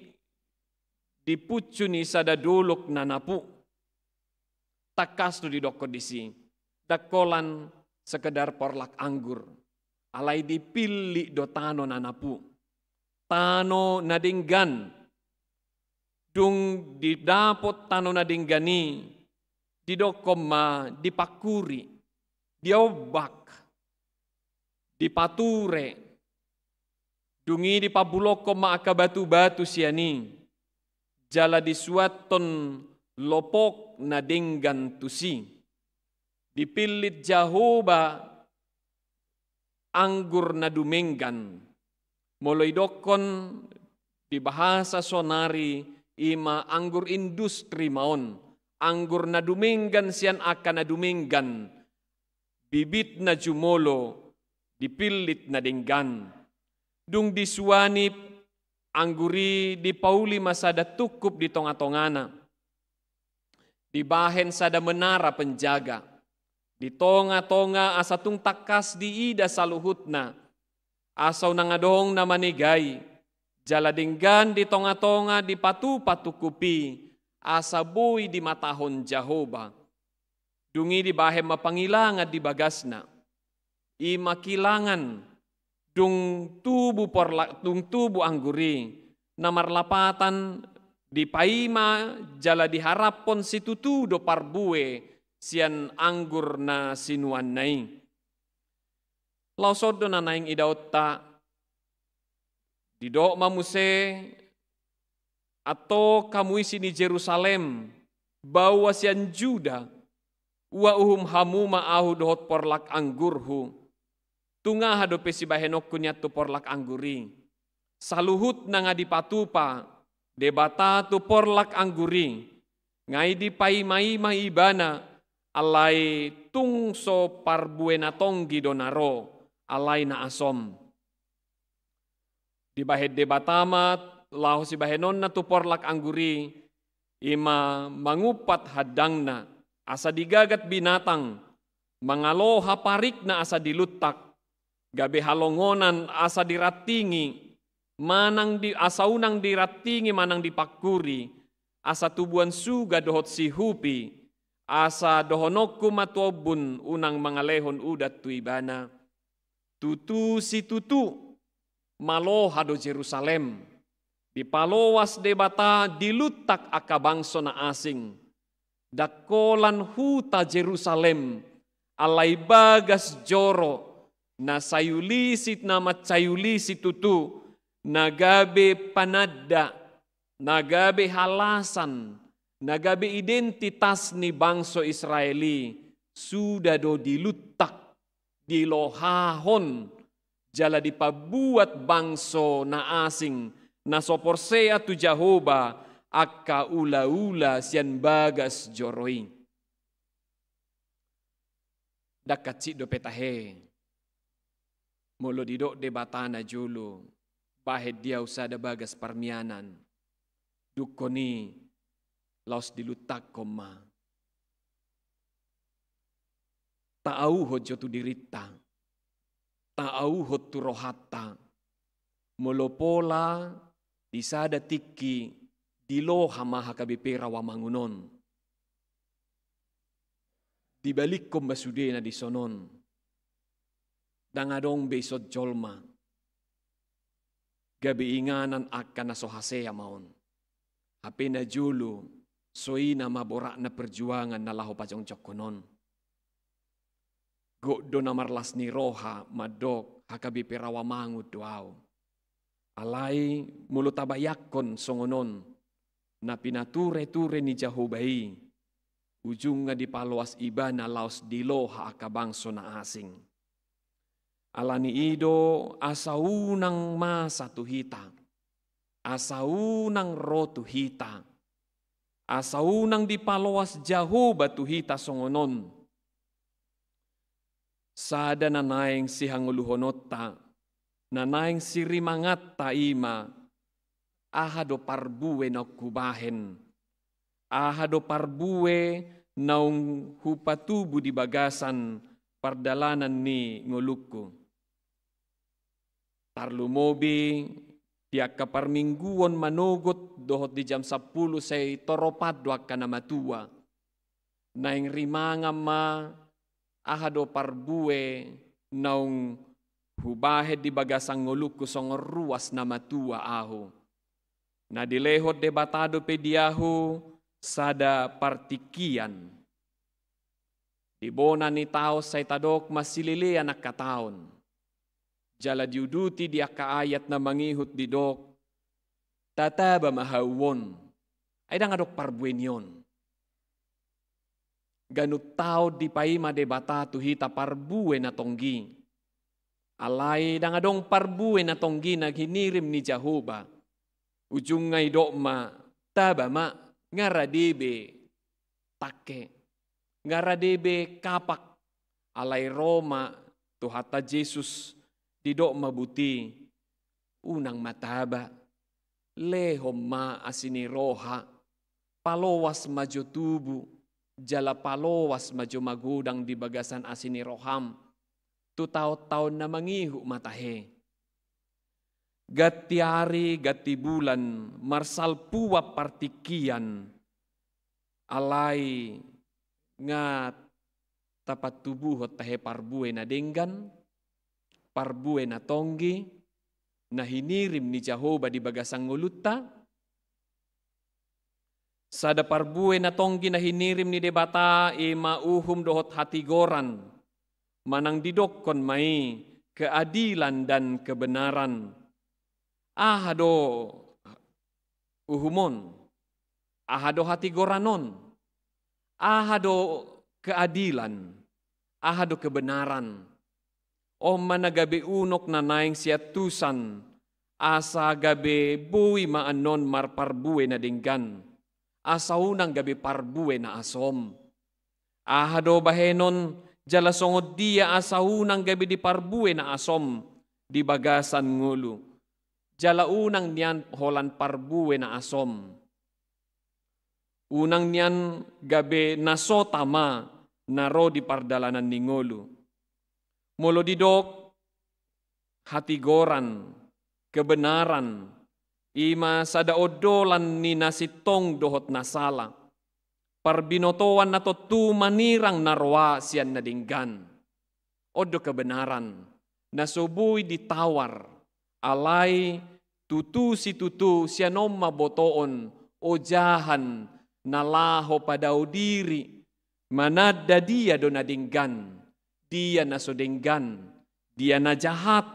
dipucuni sada duluk nanapu. Takas tu didokot disi, dakolan sekedar porlak anggur. Alay dipilih do tano nanapu. Tano nadinggan. Dung didapot tano nadinggani. Didokom ma dipakuri. Diobak. Dipature. Dungi dipabulokom ma aka batu-batu siani. Jala disuaton lopok nadinggan tusi. Dipilit Jehovah anggur na dumenggan. Moloy dokon di bahasa sonari ima anggur industri maon. Anggur na dumenggan siyan akan na dumenggan. Bibit na jumolo, dipilit na denggan. Dung disuanip angguri di pauli masada tukup di tonga-tongana. Dibahen sada menara penjaga. Di tonga-tonga asa tung takas di ida saluhutna. Asaw nangadong na manigay. Jala denggan di tonga-tonga di patu-patukupi. Asa buy di matahon Jehovah. Dungi di bahem mapangilangan di bagasna. Ima kilangan dung tubu angguri. Namarlapatan di paima jala diharapon situtu do parbue. Sian anggur na sinuan nai. Lausodo na naing idauta. Didok mamuse atau kamu isi di Jerusalem. Bawa sian Juda. Wa uhum hamuma ahu dohot porlak anggurhu. Tunga hadope si bahenok kunyat tu porlak angguri. Saluhut na nga dipatupa. Debata tu porlak angguri. Ngai di paimai maibana. Alay tungso parbuena tonggi donaro, alay na asom. Di bahed debatama, lahu si bahenon na tuporlak angguri, ima mangupat hadangna, asa digagat binatang, mangaloha parik na asa dilutak, gabe halongonan asa diratingi, asa unang diratingi manang dipakuri, asa tubuan suga dohot si hupi, asa dohonokku matuobun unang mangalehon udat tuibana. Tutu si tutu maloha do Jerusalem. Dipalowas debata dilutak akabangso na asing. Dakolan huta Jerusalem. Alay bagas joro. Na sayulisit na matsayulisit tutu. Nagabe panadda. Nagabe halasan. Nagabi identitas ni bangso Israeli sudah do dilutak, dilohahon, jala dipabuat bangso na asing, na soporsea tu Jehovah, akka ula-ula sian bagas joroi. Dakatsi do petahe, molo didok debatana julu, bahed dia usada bagas parmianan, dukoni, laos dilutak koma. Taauhod jo tu dirita. Taauhod tu rohata. Molopola disada tiki diloha maha kabipera wa mangunon. Dibalik kom basude na disonon. Dangadong besod jolma. Gabi inganan akan na sohasea maon. Hape na julu. Soy na mabora na perjuangan na laho pajong cokonon. Goddo na marlas ni roha madok hakabi perawa mangud doaw. Alay mulutabayakon songonon na pinature-ture ni Jehovah. Ujung nga dipaluas iba na laos diloha akabangso na asing. Alani ido asaunang masa tuhita. Asaunang ro tuhita. Asaunang dipaluas Jehovah tuhita songonon. Sada nanaing si hanguluhonota, nanaing si rimangat taima, ahado parbuwe na kubahen, ahado parbuwe naung hupatubu di bagasan pardalanan ni nguluku. Tarlumobi, tiak kaparmingguon manugot dohot di jam 10 say toropadwak ka na matua. Naing rimangam ma ahado parbuwe naung hubahed di bagasang nguluku song ruas na matua aho. Na dilehot debatado pediahu sada partikian. Dibona ni tao say tadok masilili anak kataon. Jala diuduti di akaayat na mangihut di dok. Tataba mahawon. Ay dangadok parbuwen yon. ganut tao di paima de bata tu hita parbue na tonggi. Alay dangadong parbue na tonggi na hinirim ni Jehovah. Ujung ngay dokma taba ma ngaradebe take. Ngaradebe kapak alay Roma tu hata Jesus di dokma buti. Unang mataba. Lehom ma asini roha. Palowas maju tubu. Jala palowas maju magudang di bagasan asini roham. Tu taon-taon na mangihu matahe. Gati hari, gati bulan, marsal puwa partikian. Alay nga tapat tubuhot tahe parbue na denggan, parbue na tonggi, na hinirim ni Jehovah di bagasang nguluta. Sada parbue na tonggi na hinirim ni debata mauhum dohot hatigoran, manang didokkon mai keadilan dan kebenaran. Ahado uhumon, ahado hatigoranon, ahado keadilan, ahado kebenaran. O managabe unok na naing siatusan, asa gabe bui maanon marparbue na dinggan, asa unang gabe parbue na asom. Ahado bahenon, jalasongod dia asa unang gabe di parbue na asom, di bagasan ngulu. Jala unang niyan holan parbue na asom. Unang niyan gabe nasotama na ro di pardalanan ni ngulu. Mulo didok hatigoran, kebenaran, ima sadaodolan ni nasitong dohot nasala. Parbinotoan na to tu manirang narwa siyan nadinggan. Odo kebenaran, nasubuy ditawar, alay tutu si tutu siyanom mabotoon o jahan nalaho padaw diri manada dia do nadinggan, dia na sodenggan, dia na jahat,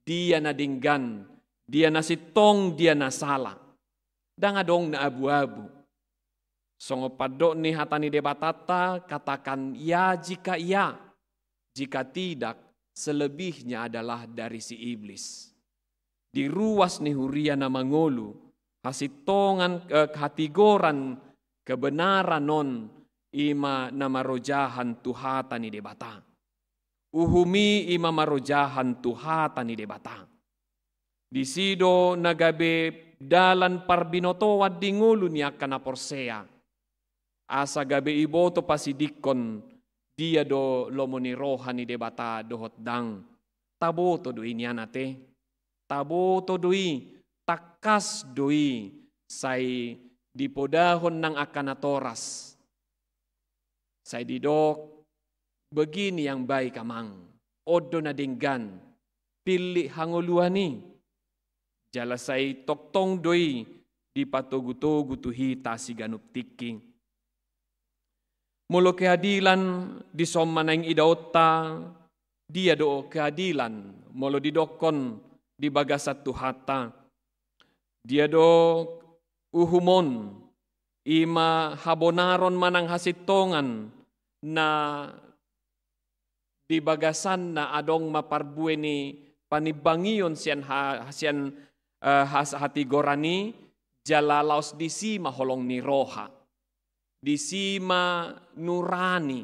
dia na dinggan, dia na sitong, dia na sala. Dangadong na abu-abu. Songopado ni hatani debatata katakan ya jika iya, jika tidak selebihnya adalah dari si iblis. Di ruas ni huria na mangolu, hasitongan hatigoran kebenaran non ima na marojahan tuhata ni debata. Uhumi ima marojahan tuhata ni debata. Di sido nagabe dalan parbinotowa di ngulu ni akana porsea. Asa gabe iboto pasidikon dia do lomoni roha ni debata dohot dang. Taboto do inianate. Taboto doi, takas doi, say dipodahon ng akanatoras. Say didok, begini yang baik kamang, odo na dinggan, pili hanguluani. Jala say toktong doi, dipatugu-tugu tuhita si ganup tiki. Mulo keadilan, disomanang idauta, dia do keadilan, mulo didokon, di bagasat tuhata. Dia do uhumon ima habonaron manang hasitongan na di bagasan na adong maparbue ni panibangiyon siyan hatigorani jalalaos di sima holong ni roha. Di sima nurani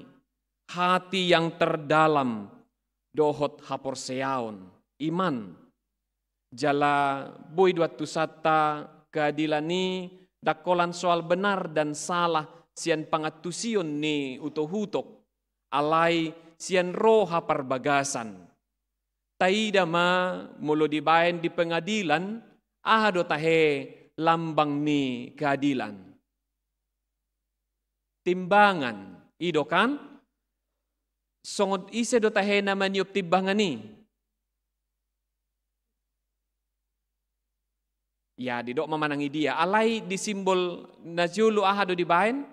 hati yang terdalam dohot haporseaon iman. Jala boy dua tusata keadilan ni dakolan soal benar dan salah sian pangatusion ni utohutok alay sian roha parbagasan. Taida ma mulo dibayan di pengadilan ahado tahe lambang ni keadilan. Timbangan ido kan songod ise do tahe naman yup timbangan ni. Ya didok memanangi dia. Alay di simbol najulu ahado dibayan.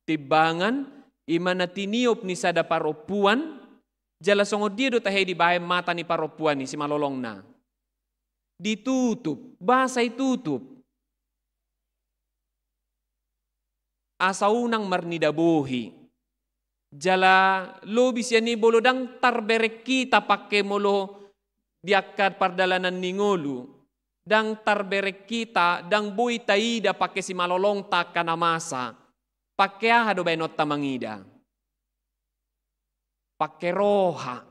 Tibangan. Imana tiniop ni sada paropuan. Jala songod dia do tahe dibayan mata ni paropuan ni si malolong na. Ditutup. Basay tutup. Asa unang marnidabuhi. Jala lo bisa ni bolo dang tarberek kita pakai molo diakat pardalanan ningolu. Dang tarberek kita dang bui taida pakai si malolong takana masa. Pakai aha do benot tamangida. Pakai roha.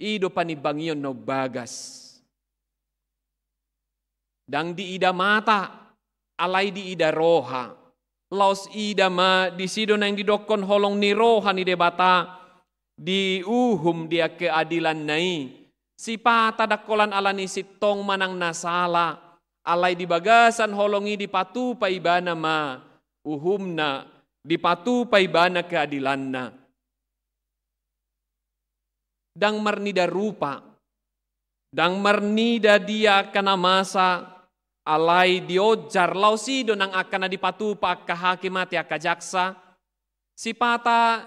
Ido panibangion no bagas. Dang di ida mata, alay di ida roha. Laos ida ma di sido nang didokon holong ni roha ni debata. Di uhum dia keadilan nai. Si pata dakolan ala ni sitong manang nasala. Alay di bagasan holongi di patu paibana ma. Uhumna di patu paibana keadilanna. Dang marnida rupa. Dang marnida dia kana masa. Alay diojar lausido nang akan dipatupa ka hakimati ka jaksa. Si pata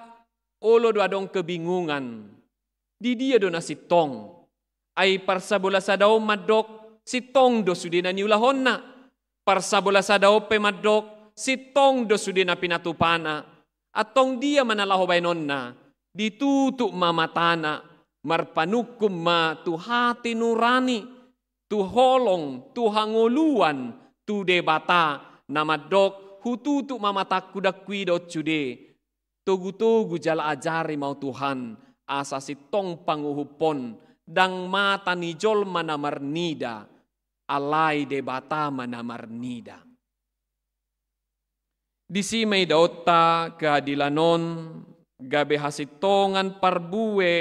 olo do adong kebingungan. Di dia do na sitong. Ay parsabola sa daw madok sitong do sudina niulahon na. Parsabola sa daw pemadok sitong do sudina pinatupana. Atong dia manalahobay non na. Ditutuk mamatana. Marpanukum ma tu hati nurani. Tu holong, tu hangoluan, tu debata, nama dok, hututu mamatak kuda kuidot cude. Tugu-tugu jala ajari mau Tuhan, asa si tong panguhupon, dang mata nijol mana marnida, alay debata mana marnida. Disi may daota keadilanon, gabe hasitongan parbue,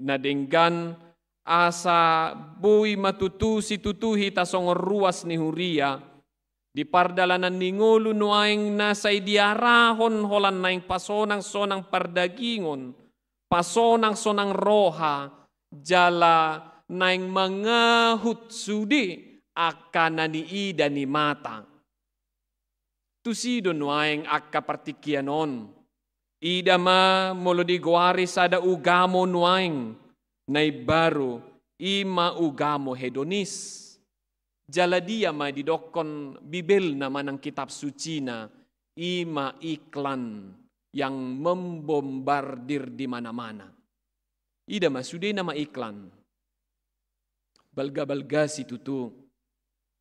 nadenggan, asa bui matutusi tutuhi tasongor ruas ni huria di pardalanan ningolu nuaing nasay diarahon holan naing pasonang sonang pardagingon pasonang sonang roha jala naing mangahut sudi akan ni ida ni mata tusido nuaing akka partikianon ida ma molo digwari sada ugamo nuaing nai baru ima ugamo hedonis. Jala dia ma didokon Bibel nama ng kitab suci na ima iklan yang membombardir di mana-mana. Ida ma sudah nama iklan. Balga-balga si tutu.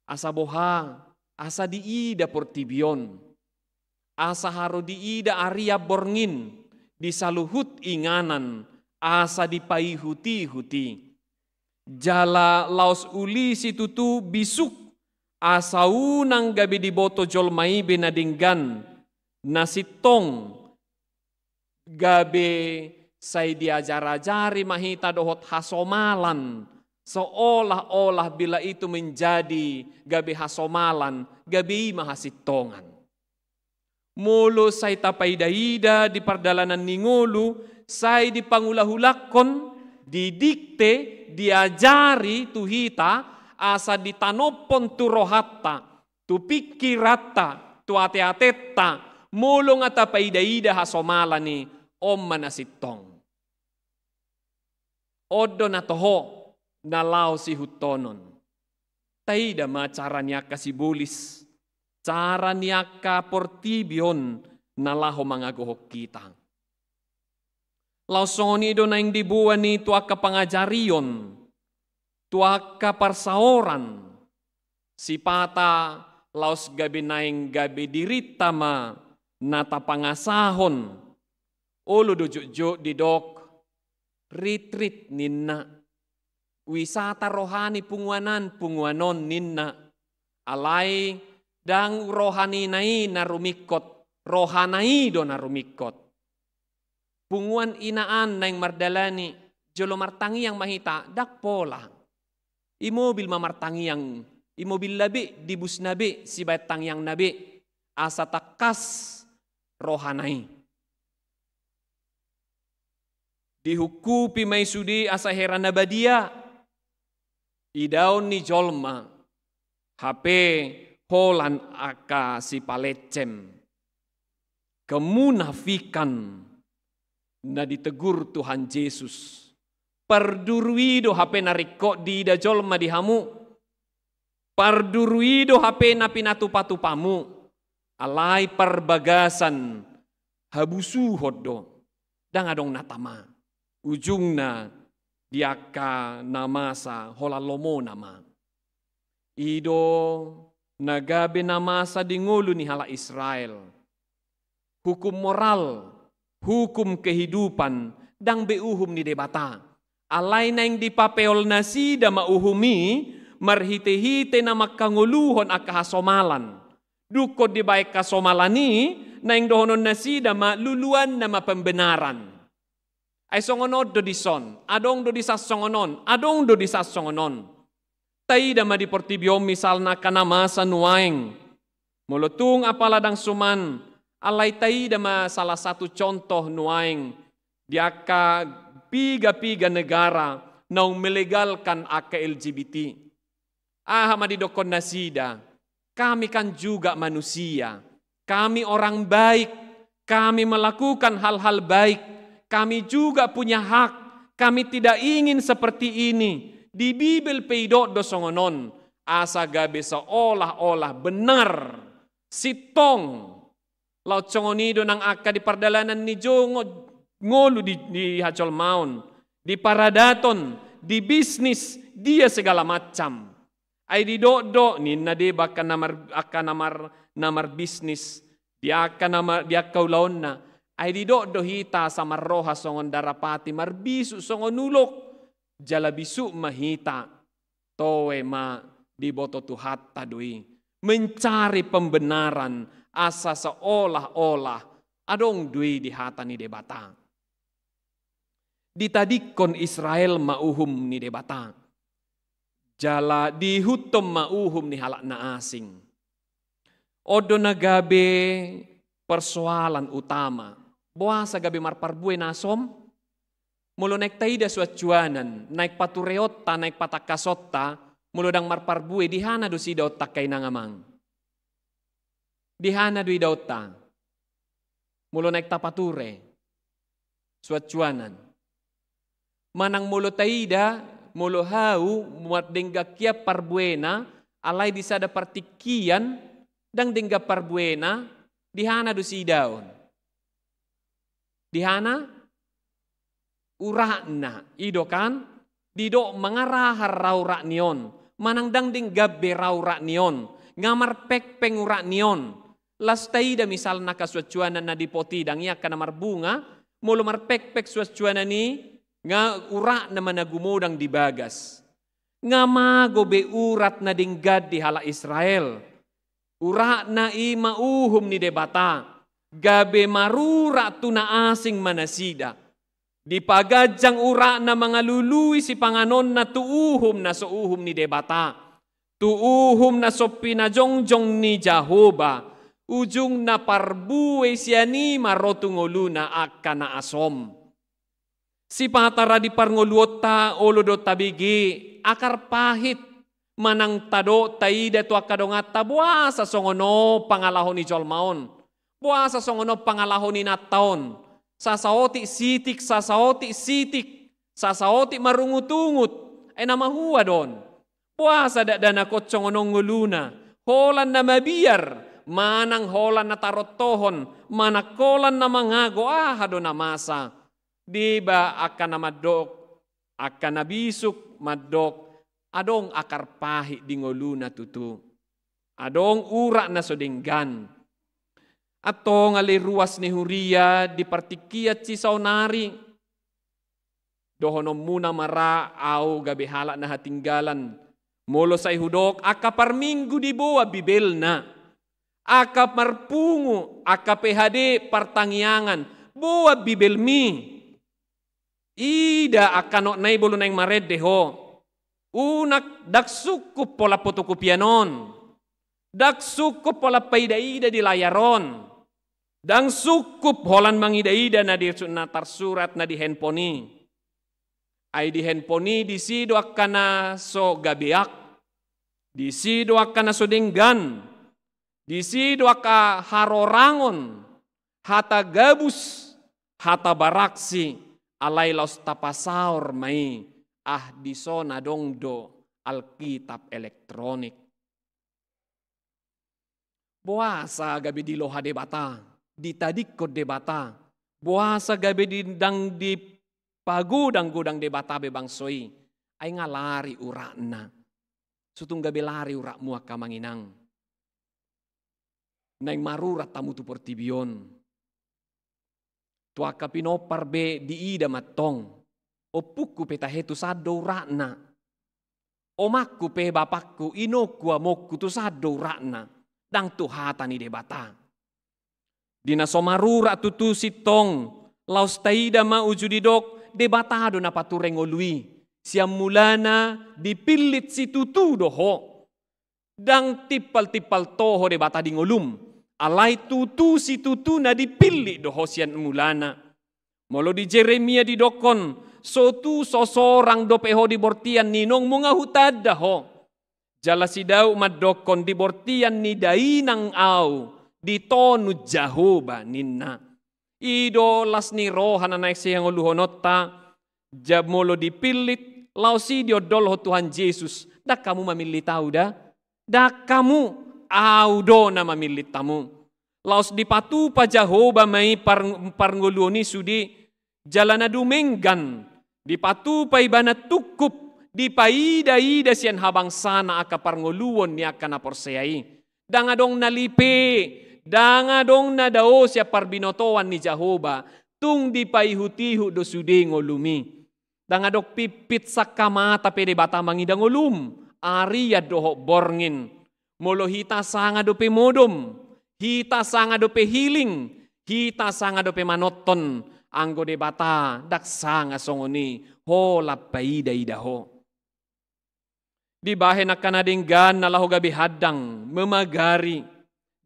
Asa boha, asa di ida portibion. Asa haro di ida aria borngin. Di saluhut inganan. Asa dipaihuti-huti. Jala laos uli si tutu bisuk. Asa unang gabi di boto jolmai benadinggan. Nasitong. Gabi say diajar-ajari mahita dohot hasomalan. Seolah-olah bila itu menjadi gabi hasomalan. Gabi mahasitongan. Mulu say tapay-daida di pardalanan ningolu. Say dipangulahulakon, didikte, diajari tuhita, asa ditanopon tu rohatta, tu pikirata, tu ate-atetta, mulong at apaidaida hasomala ni om manasitong. Odo na toho, nalaw si hutonon. Taida ma cara niya kasibulis, cara niya ka portibion, nalaho mga gohok kita. Lausoni do na yung dibuan ni tuwa ka pangajarion, tuwa ka parsaoran, si pata laus gabi na yung gabi dirita ma natapangasahon, ulo do jujo didok, retreat ninna, wisata rohani punguanon ninna, alay dang rohani nai na rumikot, rohanai do na rumikot. Punguan inaan na yung mardalani, jolo martangi yang mahita, dakpola. Imobil mamartangi yang, imobil labi, dibus nabi, si batang yang nabi, asa takas rohanai. Dihukupi may sudi asa heran nabadia, idaon ni jolma, HP holan aka si palecem, kemunafikan, na ditegur Tuhan Yesus. Parduruido hape nariko di ida jolma dihamu. Parduruido hape na pinatupatupamu. Alay parbagasan habusu hoddo, dang adong natama. Ujungna diaka namasa holalomo nama. Ido nagabe namasa di ngulu ni hala Israel. Hukum moral, hukum kehidupan, dang beuhum ni debata. Alay na yung dipapeol na sida mauhumi, marhite-hite na makanguluhon akahasomalan. Dukod di baik kasomalani, na yung dohonon na sida maluluan na mapembenaran. Ay songonod do di son, adong do di sas songonon, adong do di sas songonon. Tay da madiportibyo misal na kanamasa nuaing. Mulutung apaladang suman, alay tay da salah satu contoh nuaing, diaka piga-piga negara na melegalkan aka LGBT. Madidokon na sida, kami kan juga manusia, kami orang baik, kami melakukan hal-hal baik, kami juga punya hak, kami tidak ingin seperti ini. Di Bibel peidot do songonon, asa gabe seolah-olah benar, sitong, laut songonido nang aka di pardalanan ni jongo, ngolu di hacol maun, di paradaton, di bisnis, dia segala macam. Ay di do ninna de baka namar bisnis, dia kaulaon na, ay di do hita sa marroha songon darapati, marbisu songon nulok, jalabisu mahita, towe ma di boto tuhat tadui, mencari pembenaran, asa seolah-olah, adong dui di hata ni debata. Ditadikon Israel mauhum ni debata. Jala dihutom mauhum ni halak na asing. Odo na gabe persoalan utama. Buasa gabe marparbuay nasom. Mulo naik taida suacuanan, naik patureotta, naik patakasotta, mulo dang marparbuay dihana do si daotta kay nangamang. Dihana do idaotta. Mulo naik tapature. Suacuanan. Manang mulo taida, mulo hau, muat dengga kia parbuena, alay di sada partikian, dang dengga parbuena, dihana do si daon. Dihana, urakna, ido kan, dido mangarahar raurak nion, manang dang dengga beraurak nion, ngamar pekpeng urak nion, las taida misal nakasuacuanan na dipoti, dang iya kanamar bunga, mulo marpek-pek suacuanan ni, nga urat na managumodang dibagas. Nga magobe urat na dinggad di hala Israel. Urat na imauhum ni debata. Gabe marura tu na asing manasida. Di pagajang urat na mga lului si panganon na tuuhum na souhum ni debata. Tuuhum na so pinajongjong ni Jehovah. Ujung na parbuwe siya ni marotungoluna akka na asom. Si patara di parngoluota olodo tabigi akar pahit manang tado taida tu akadongata buasa songono pangalahon ni Jolmaon buasa songono pangalahon ni Nataon sasaoti sitik sasaoti marungutungut ay namahuwa don buasa dana kot songono nguluna holan na mabiyar manang holan na tarotohon manakolan na mangago hado na masa. Diba akan namadok, akan nabisuk madok, adong akar pahit di ngoluna tutu. Adong urak na sodenggan. Ato ngali ruas ni Huria di partikiat si saunari. Dohonom muna mara au gabi halak na hatinggalan. Molo sa ihudok, akapar minggu di bawah bibel na. Akap marpungu, akap PHD partangyangan. Bawah bibel mi. Ida akan nai bolu nang mared deho. Unak dak sukup pola fotokopianon. Dak sukup pola paida-ida di layaron. Dang sukup holan mangida-ida na di tarsurat na di handphone. Ay di handphone di sido akan na so gabiak. Di sido akan na so denggan. Di sido akan harorangon. Hata gabus. Hata baraksi. Alay laus tapasaur mai di sona dongdo Alkitab elektronik. Buasa gabi di loha debata. ditadik ko debata. Buasa gabi dang di pagudang-gudang debata bebangsoi. Ay ngalari urak na. Sutung gabi lari urak mua kamanginang. Naing marurat tamu tu portibion. Tua kapinopar be di ida matong. O puku petahetu sado urak na. Omakku pe bapakku inoku amokku tu sado urak na. Dang tuhata ni debata. Dina somarura tutu sitong laus taida ma ujudidok debatado na patureng olui siam mulana dipilit si tutu doho dang tipal-tipal toho debata di ngolum alai tutu si tutu na dipilih doho sian mulana molo di Jeremia di dokon sotu sosorang dopeho di bortian ninong munga hutad daho jala sidau madokon di bortian ni dainang au di tonu Jahoba ninna. Ido las ni rohana naik siyang uluhonota. Jab molo dipilit. Lau si diodol Tuhan Yesus. Dak kamu mamili tahu dah. Dak kamu audo na mamili tamu. Laus dipatu pa Jahoba may parnguluoni sudi. Jalana dumenggan. Dipatu pa ibana tukup. Dipaida-ida siyan habang sana aka parnguluon ni aka naporsayai. Dangadong nalipe. Dangadong na dao siya parbinotoan ni Jahoba, tung di paihutihu do sudi ngolumi. Dangadok pipit sa kamata pede bata mangidang ngolum, ariya doho borngin. Molo hita sanga do pe modom, hita sanga do pe hiling, hita sanga do pe manoton, anggo de bata dak sanga songoni, ho lapaida idaho. Di bahe na kanadinggan na laho gabi hadang, memagari,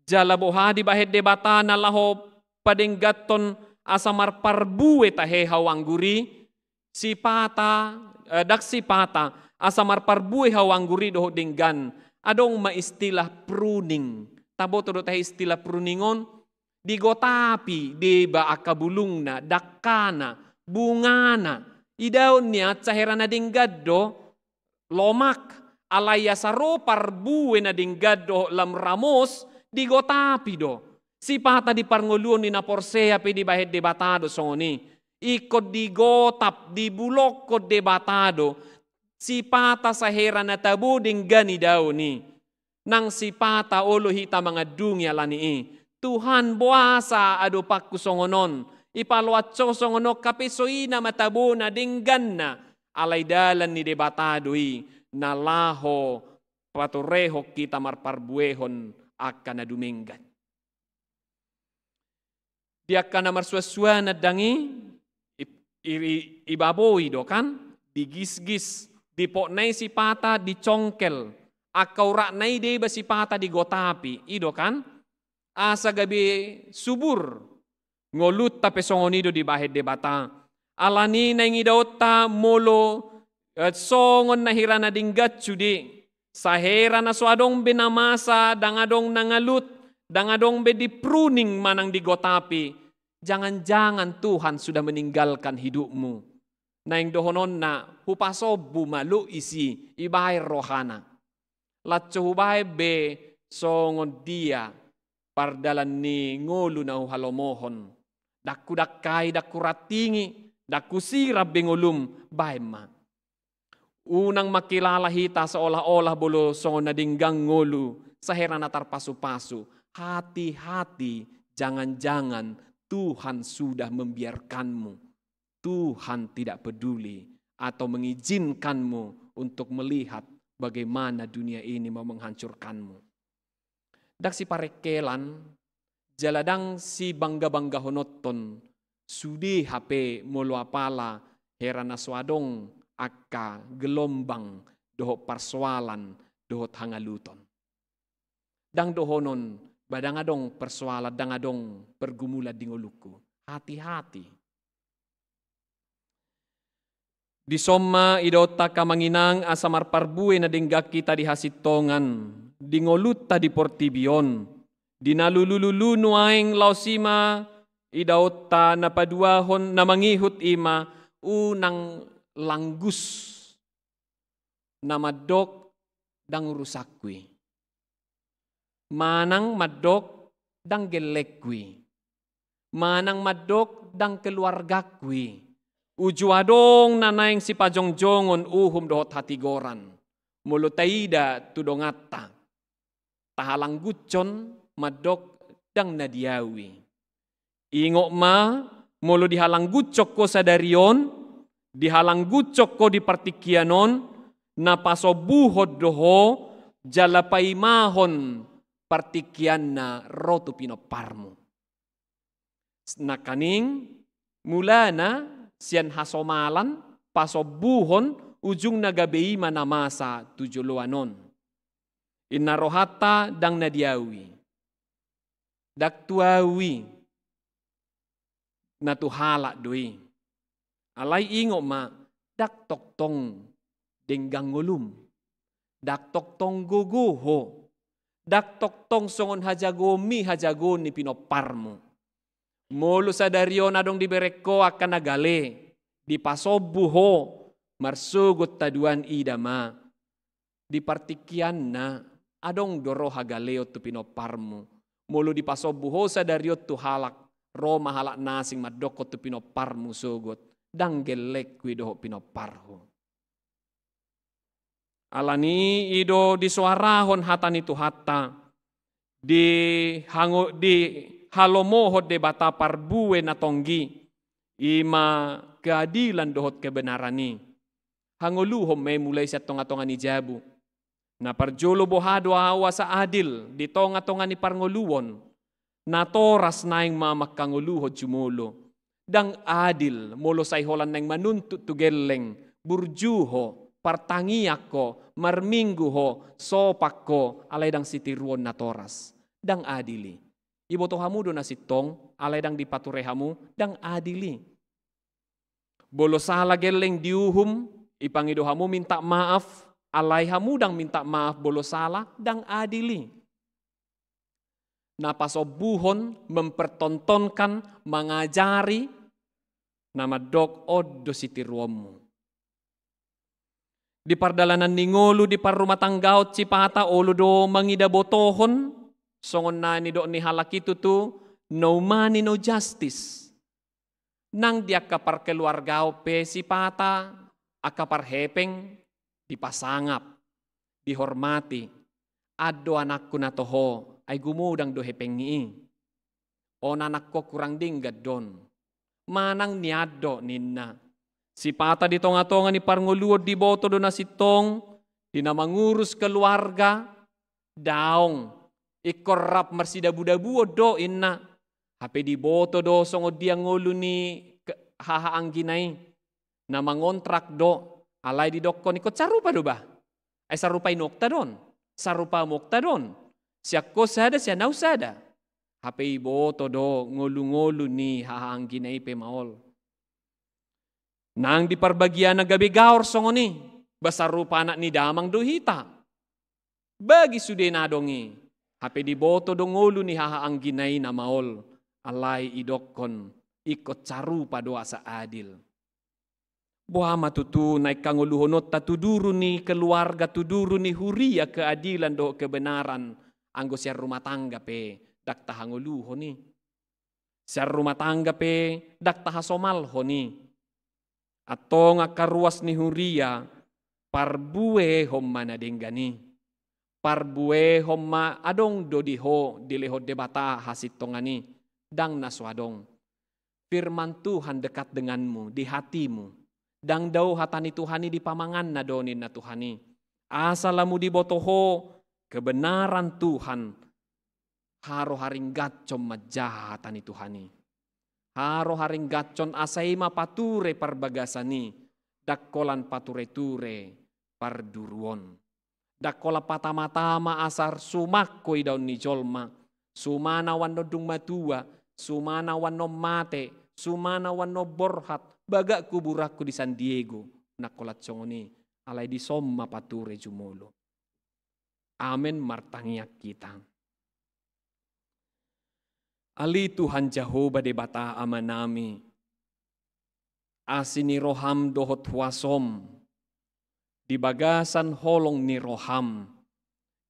jala boha di bahet debata na laho padenggaton asamar parbue tahe hawangguri si pata dak si pata asamar parbue hawangguri doho denggan adong maistilah pruning tabo todo tahe istilah pruningon digotapi deba akabulungna dakkana bungana idaon niya caherana denggaddo lomak alaya saro parbue na denggaddo lam ramos digotapi do. Si pata di parnguluon ni naporsea pe di bahet debatado songoni. Ikot digotap, dibulokot debatado. Si pata sa hera na tabu dinggani daw ni. Nang si pata olo hita mga dungya lani. Tuhan buasa ado pakku songonon. Ipalwatso songono kapesoy na matabo na dinggan na. Alay dalan ni debatadoi. Nalaho patureho kita marparbuehon akan nadumenggan. Dia akan marsuasua na dangi ibaboi do kan digis-gis dipoknai si pata dicongkel akau raknai deba si pata digotapi ido kan asa gabi subur ngolut tape songonido di bahet debata alani na ngidota molo songon na hirana dinggat sudi sahera na suadong binamasa, dangadong nangalut, dangadong be dipruning manang digotapi. Jangan-jangan Tuhan sudah meninggalkan hidupmu. Naing dohonon na hupasob bumalu isi ibahay rohana. Latso hubahay be songon dia pardalan ni ngulu na halomohon. Daku dakkay, daku ratingi, daku sirap bengulum, bahay ma. Unang makilala hita seolah-olah bolo songon nadinggang ngolu sahera na tarpasu-pasu. Hati-hati, jangan-jangan Tuhan sudah membiarkanmu. Tuhan tidak peduli atau mengizinkanmu untuk melihat bagaimana dunia ini mau menghancurkanmu. Dak si parekelan, jaladang si bangga-bangga honoton, sudi HP molo apala herana swadong akka gelombang doho persoalan doho hangaluton. Dang dohonon badangadong persoalan dangadong pergumulan dingoluku. Hati-hati. Di soma idota kamanginang asamar parbue na dinggak kita di hasitongan. Dingoluta di portibion. Dinalulululu nuaing lausima idota na paduahon na mangihut ima unang langgus na madok dang rusakwi. Manang madok dang gelekwi. manang madok dang keluarga kui. Ujuadong nanayang si pajongjongon uhum dohot hatigoran. Mulu taida tudongata. Tahalang gucon madok dang nadiawi. Ingok ma mulu dihalang gucok ko sa darion, dihalang gucok ko di partikianon, napaso buhod doho, jalapay mahon partikian na roto pinoparmo. Nakaning mula na siyan hasomalan, paso buhon, ujung nagabi manamasa tujuluanon. Inarohata dang nadiawi. Daktuawi. Natuhala doi. Alay ingo ma, daktoktong denggang ngulum. Daktoktong guguho. Daktoktong songon hajagomi hajagon ni pinoparmo. Mulu sa daryo na dong dibereko akan nagale. Di pasobuho. Marsugot taduan idama. Di partikian na adong doro hagaleo tu pinoparmo. Mulu di pasobuho sa daryo tu halak. Ro mahalak nasing madoko tu pinoparmo sugot. Dang gelek kuidoho pinoparho. Alani ido di suarahon hatan itu hata. Di halomohot de bata parbue na tonggi. Ima keadilan dohot kebenarani. Hanguluhom may mulai sa tonga-tonga ni Jabu. Na parjolo bohado awa sa adil. Di tonga-tonga ni parnguluwon. Na toras na yung mamakanguluhod jumulo. Dang adil, molo sa iholan na yung manuntut tugeleng, burjuho, partangiyak ko, marmingguho, sopak ko, alay dang sitiruon na toras. Dang adili. Ibotohamu do na sitong, alay dang dipaturehamu, dang adili. Bolo sala geleng diuhum, ipangidohamu minta maaf, alay hamu dang minta maaf bolo sala, dang adili. Napasobuhon, mempertontonkan, mengajari, nama dok odo sitiruomu. Di pardalanan ningolu, di par rumah tanggaot cipata, olo do mangida botohon, songon na ni do ni halak itu tu, no money, no justice. Nang dia kapar keluargao pe sipata, akapar hepeng, dipasangap, dihormati, ado anakku na toho, ay gumudang do hepengi. O nanak ko kurang dinggad don. Manang niado ninna. Si pata di tonga-tonga ni parnguluod di boto do na sitong. Di na mangurus keluarga. Daong. Ikorap marsidabu-dabu do inna. Hape di boto do songod dia ngulu ni hahaang ginay. Na mangontrak do. Alay di dokko ni ko sarupa do ba? Ay sarupa inokta don. Sarupa mokta don. Siya ko sada, siya naw sada. Hape iboto do, ngulu-ngulu ni hahaang ginay pe maol. Nang di parbagian na gabi gaor songo ni, basa rupa anak ni damang duhita. Bagi sude na dongi, hape di boto do ngulu ni hahaang ginay na maol. Alay idokon, ikot sarupa doa sa adil. Buha matutu naik kanguluhonot tatuduru ni keluarga, tuduru ni huria keadilan do kebenaran. Anggo siya rumah tangga pe, dakta hanguluho ni. Siya rumah tangga pe, dakta hasomalho ni. Ato nga karuas ni huria, parbue homma na denggani. Parbue homma adong dodiho, dileho debata hasitongani. Dang naswadong. Firman Tuhan dekat denganmu, di hatimu. Dang daw hatani Tuhani di pamangan na donin na Tuhani. Asalamu di botoho, kebenaran Tuhan haro haring gacom majahatan itu Tuhani. Haro haring gacon asaima pature parbagasani. Dakkolan pature-ture parduruon. Dakkola patama-tama asar sumakko daun ni jolma. Sumana wano dung matua. Sumana wano mate. Sumana wano borhat. Bagak kuburakku di San Diego. Nakolat songoni. Alay di somma pature jumolo. Amen martangiak kita. Ali Tuhan Jehovah de bata amanami. Asini roham dohot wasom. Di bagasan holong ni roham.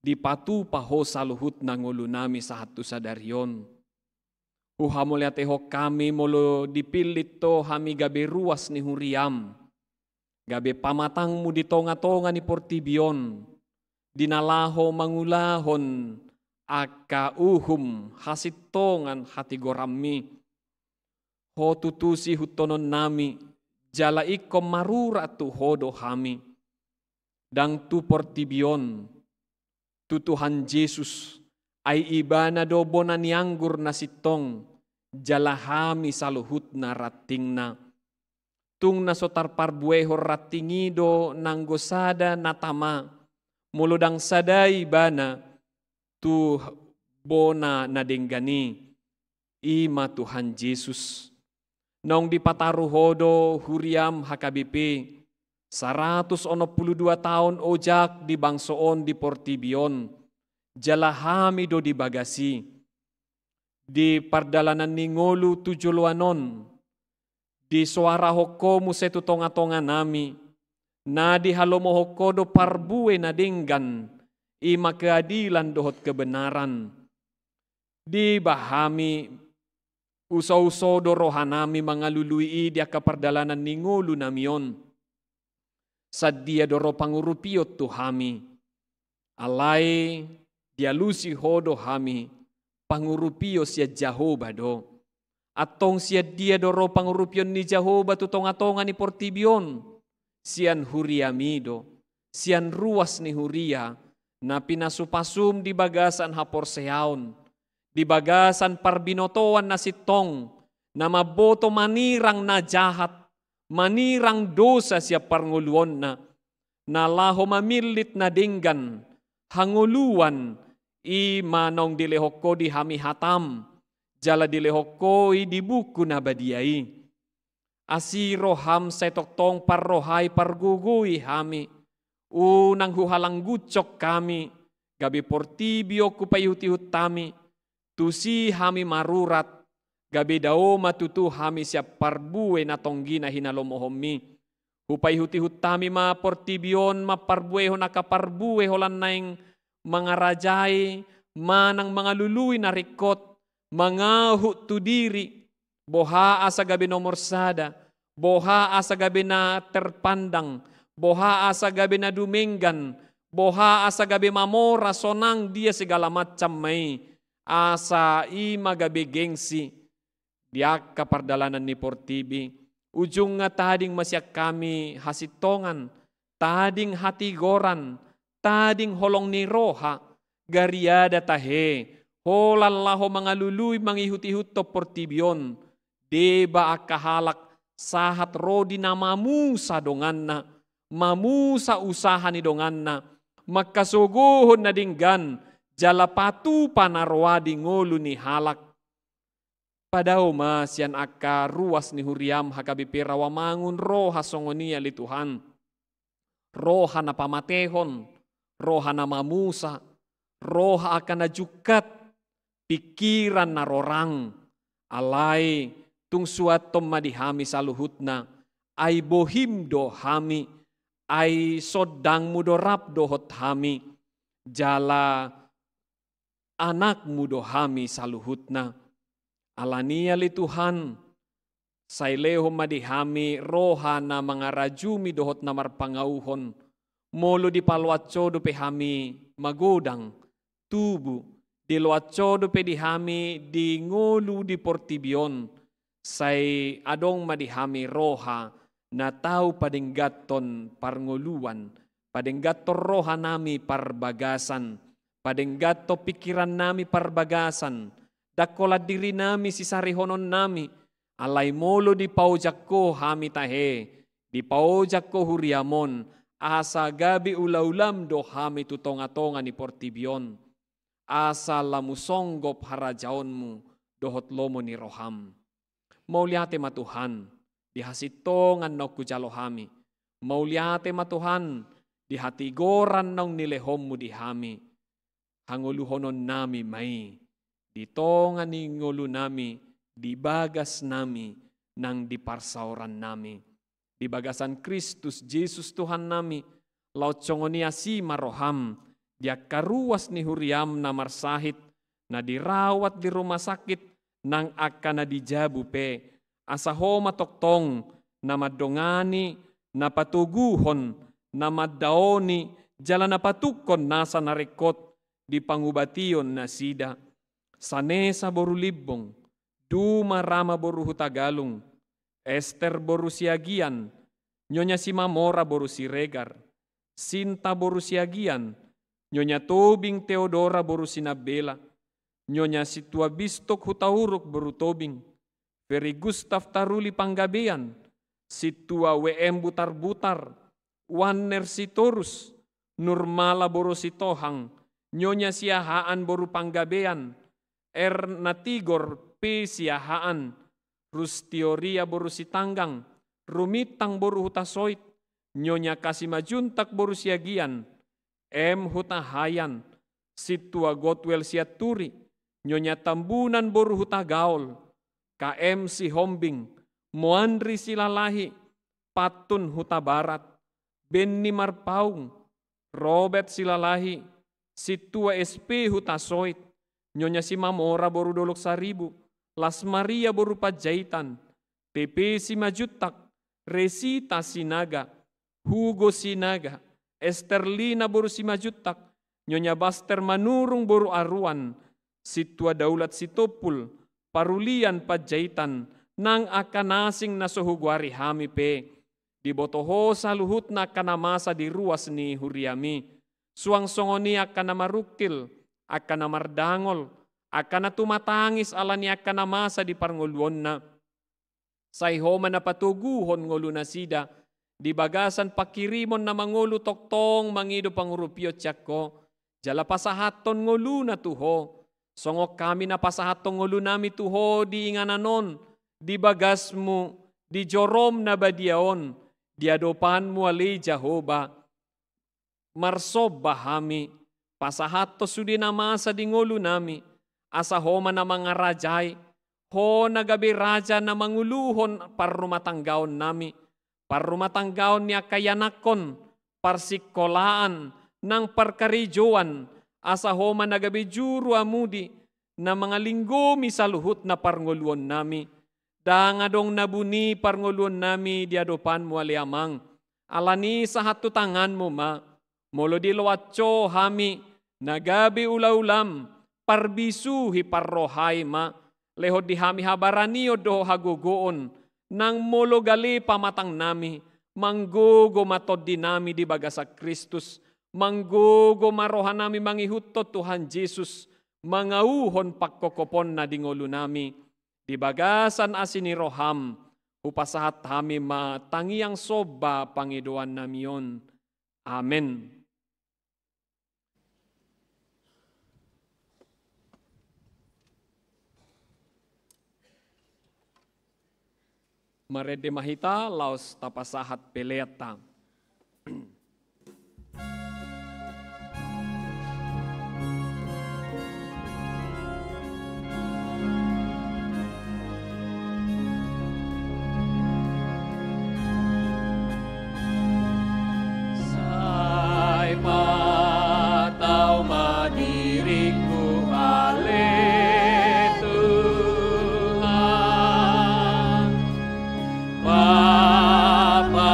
Di patu paho saluhut nangulu nami sahatu sadarion. Uhamuliateho kami molo dipilit to hami gabe ruas ni huriam. Gabe pamatangmu di tonga-tonga ni Portibion. Dinalaho mangulahon aka uhum hasitongan hati gorami. Ho tutusi hutonon nami jala ikom marura tu hodo hami. Dang tu Portibion tu Tuhan Yesus ay ibana do bonan yanggur na sitong jalahami saluhut na rating na. Tung nasotar parbueho ratingido nanggosada natama muludang sadai bana tu bona nadenggani ima Tuhan Yesus. Nong dipataruhodo huriam HKBP 162 tahun ojak di bangsoon di Portibion. Jalahami do di bagasi. Di pardalanan ningolu tujuluanon. Di suara hokomu setu tonga-tonga nami. Na di halomo hokodo parbue na denggan. Ima keadilan dohot kebenaran. Di bahami usaw-usaw do rohanami mangalului dia kapardalanan ningolu namion. Sadia do ro pangurupiot tu hami. Alai dia lusi hodo hami pangurupio sia Jehovah do. Atong sia dia doro pangurupion ni Jehovah tu tonga-tonga ni Portibion. Sian huriamido, sian ruas ni huria na pinasupasum di bagasan haporseaon. Di bagasan parbinotoan na sitong na maboto manirang na jahat, manirang dosa sia parnguluon na laho mamilit na dinggan, hanguluan, i manong dilehoko di hami hatam, jala dilehoko i di buku na badiai. Asiro ham setoktong parrohai pargugui hami, unang huhalang gucok kami, gabi Portibio kupayuti-hut tami, tusi hami marurat, gabi dao matutu hami siap parbue na tonggina hinalomohomi. Hupayuti-hut tami ma Portibion, ma parbueho na kaparbue holan naing mga rajay, manang mga luluy na rikot, mga hutu diri, bohaa sa gabi nomorsada, bohaa sa gabi na terpandang, bohaa sa gabi na duminggan, bohaa sa gabi mamora sonang dia segala macam may, asa ima gabi gengsi, diak kapardalanan ni Portibi, ujung nga tading masyak kami hasitongan, tading hatigoran, tading holong ni roha, gariada tahe, holalaho mga luluy mangihut-ihut to Portibion, deba akahalak sahat rodi na mamusa dongan na, mamusa usaha ni dongan na, magkasuguhon na dinggan, jalapatu panarwadi ngulu ni halak. Padaw mas yan aka ruas ni huriam HKBP rawamangun roha songonia li Tuhan, roha na pamatehon, roha na mamusa, roha akan najukat, pikiran na rorang, alay tung suatom madihami saluhut na, ay bohim do hami, ay sodang mudorap dohot hami, jala anak mudo hami saluhut na. Alania li Tuhan, sayleho madihami roha na mga rajumi dohot na marpangauhon, molo di palwatso do pehami magodang, tubu, di luatso do pedihami di ngulu di Portibion, say adong madihami roha na tau padenggaton parnguluan, padenggato roha nami parbagasan, padenggato pikiran nami parbagasan, dakola diri nami si sarihonon nami, alay molo di paujak ko hami tahe, di paujak ko huriamon, asa gabi ulaulam do hami tutonga-tonga ni Portibion, asa lamusonggop harajaonmu dohot lomo ni roham. Mauliate matuhan, di hasitongan no kujalo hami, mauliate matuhan, di hatigoran nong nilehommu di hami, hanguluhonon nami may, di tonga ni ngulu nami, di bagas nami, nang diparsauran nami. Di bagasan Kristus Jesus Tuhan nami, laut congonia si maroham, dia karuas ni huriam na marsahit, na dirawat di rumah sakit, nang akan na dijabu pe. Asaho matoktong na madongani, na patuguhon, na maddaoni, jala na patukon nasa narekot di pangubation na sida. Sanesa boru libong, Duma Rama boru hutagalung, Esther boru siagian, Nyonya si Mamora boru si Regar, Sinta boru siagian, Nyonya Tobing Theodora boru si Nabela, Nyonya si Tua Bistok hutauruk boru Tobing, Ferry Gustav Taruli Panggabean, si Tua WM Butar-Butar, Wanner si Torus, Nurmala boru si Tohang, Nyonya siahaan boru Panggabean, Natigor P siahaan, Rustioria boru si Tanggang, Rumitang boru hutasoit, Nyonya Kasimajuntak boru siagian, M hutahayan, si Tua Gotwel siaturi, Nyonya Tambunan boru hutagaol, KM si Hombing, Moandri silalahi, Patun hutabarat, Benni Marpaung, Robert silalahi, si Tua SP hutasoit, Nyonya si Mamora boru dolok saribu, Las Maria boru pajaitan, PP si Majutak, Resita Sinaga, Hugo Sinaga, Esterlina boru si Majutak, Nyonya Baster Manurung boru Aruan, si Tua Daulat si Topul, Parulian pajaitan, nang akanasing na suhugwari hami pe, di botoho sa luhut na kanamasa di ruas ni huriami, suang songoni akan namarukil, akan namardangol, akan na tumatangis ala ni akan namasa di parngulwon na, sayhoma na patuguhon ngulu na sida, di bagasan pakirimon na mangulu toktong mangido pangurupyo tiyako, jala pasahaton ngulu na tuho, songok kami na pasahaton ngulu nami tuho di ingananon, di bagasmu, di jorom na badiaon, di adopan mo alay Jehovah, marsob bahami, pasahato sudi na masa di ngulu nami, asahoma na mga rajay, ho nagabi raja na manguluhon parumatanggaon nami, parumatanggaon niya kayanakon, parsikolaan, ng parkarijuan, asahoma nagabi juru amudi, na mga linggo misaluhut na parnguluon nami, dangadong nabuni parnguluon nami diadopan mo aliamang, alani sa hatutangan mo ma, molo di lawatso hami, nagabi ulaulam, parbisuhi parrohay ma, lehod di hami habaraniyo do hagugoon, nang molo gali pamatang nami, manggugo matod di nami di baga sa Kristus, manggugo marohan nami mangihuto Tuhan Jesus, mangauhon pagkokopon na dingolo nami, di bagasan asini roham, upasahat hami matangiang soba pangiduan namiyon. Amen. Marede mahita laos tapasahat peleata. Bapa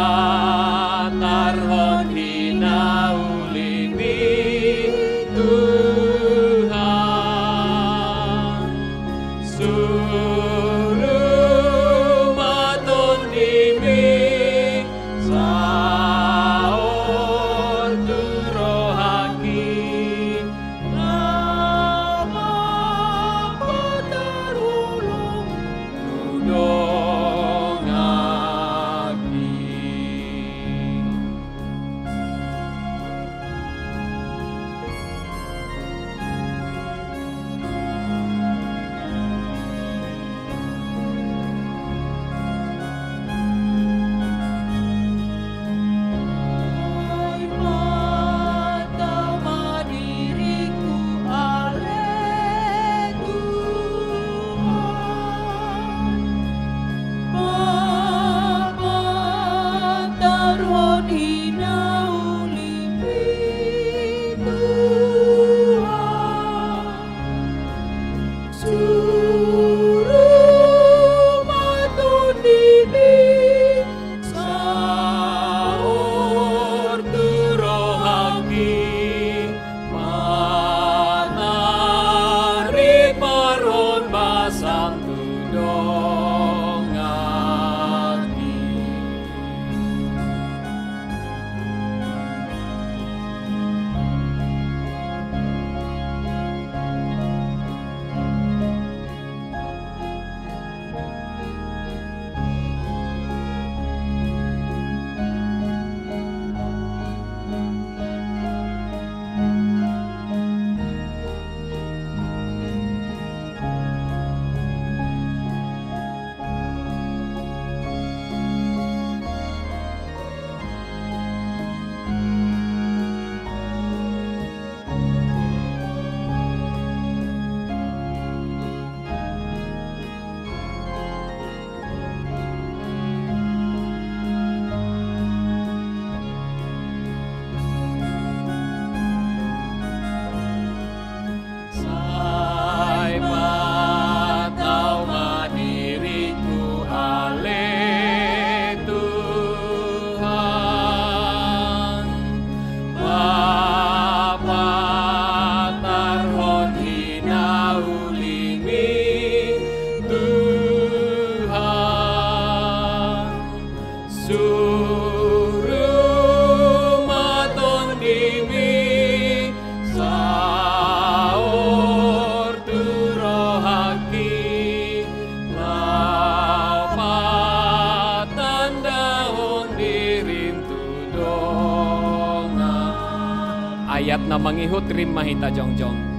hayat na mangihut rim mahita jongjong.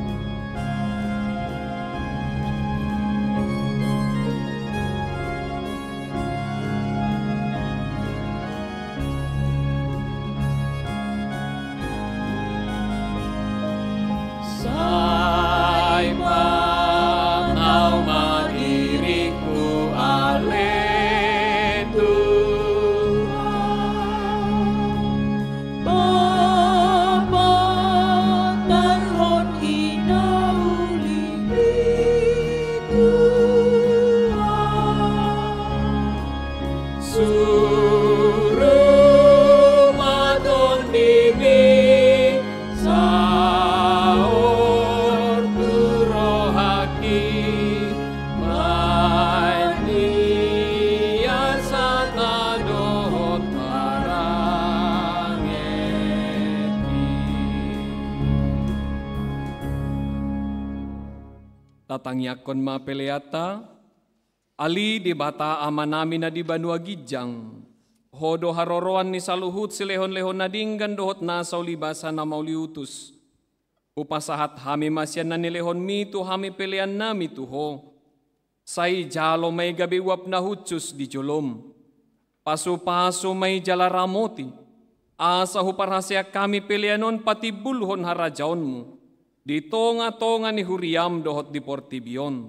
Tatangyakon mapeleata, ali di bata ama namin na di banua gijang, hodo haroroan ni saluhut silehon-lehon na dinggan dohot nasa ulibasan na mauliutus. Upasahat hami masyan na nilehon mito hami pelean nami tuho. Say jalo may gabi wap na hutsus di julom. Pasu-pasu may jala ramoti. Asa huparhasya kami peleanon pati bulhon harajaon mo. Di tonga-tonga ni huriam dohot di portibion.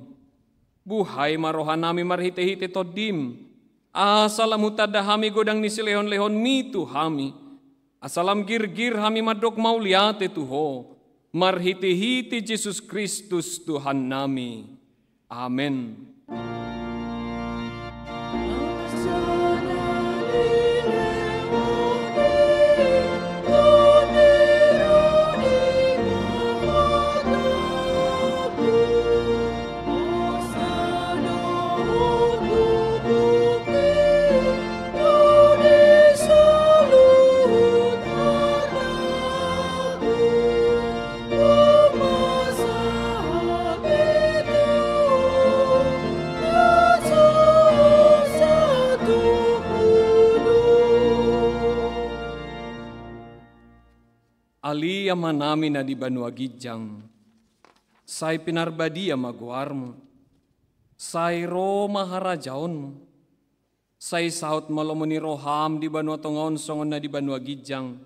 Buhay marohan nami marhite-hite todim. Asalam hutada hami godang ni silehon-lehon mitu hami. Asalam gir-gir hami madok mauliate tuho. Marhite-hite Jesus Kristus Tuhan nami. Amen. Ali ama namin na di banua gijang, say pinarbadia maguar mo, say Roma harajaon mo, say saut malomo ni roham di banua tongon songon na di banua gijang,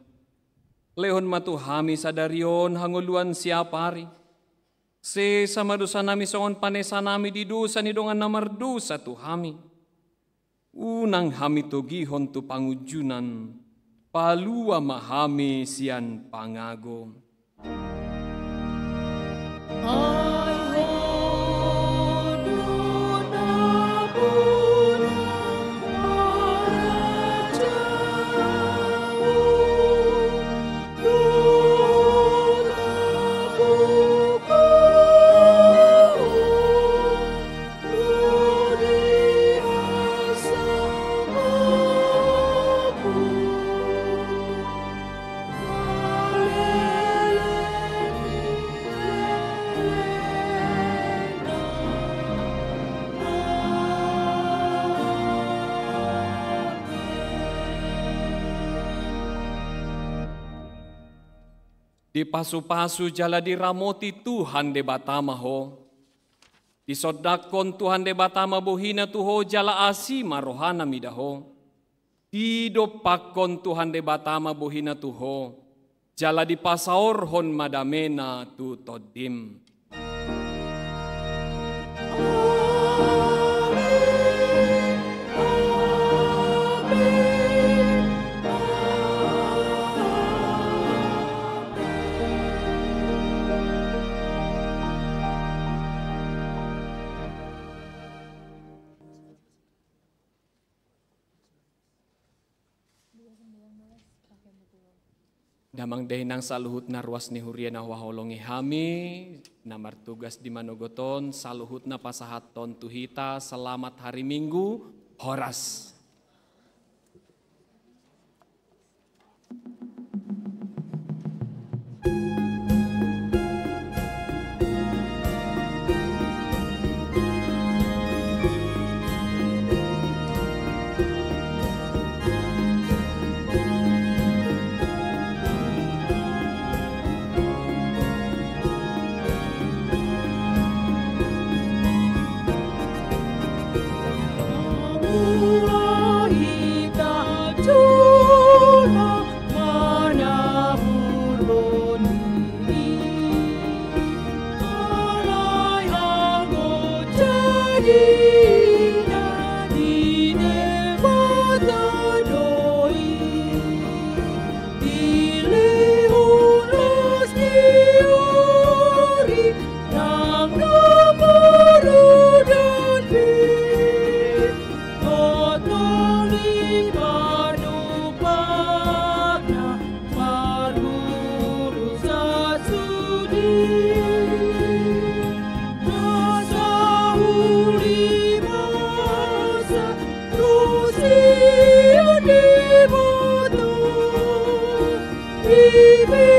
lehon matuhami sa darion hanguluan siapari, se samadusa nami songon panesa nami di dusa ni dongan namardusa tuhami, unang hami tugihon tu pangujunan, palua mahami sian pangago. Di pasu-pasu jala di ramoti Tuhan de batama ho. Di sodakon Tuhan de batama bohina tuho jala asima rohana midaho. Di dopakon Tuhan de batama bohina tuho. Jala di pasaorhon madamena tu todim. Damang dahil nang saluhut na ruas ni Huria na waholongi hami, na martugas di Manogoton, saluhut na pasahaton tuhita, selamat hari Minggu, horas. Ibi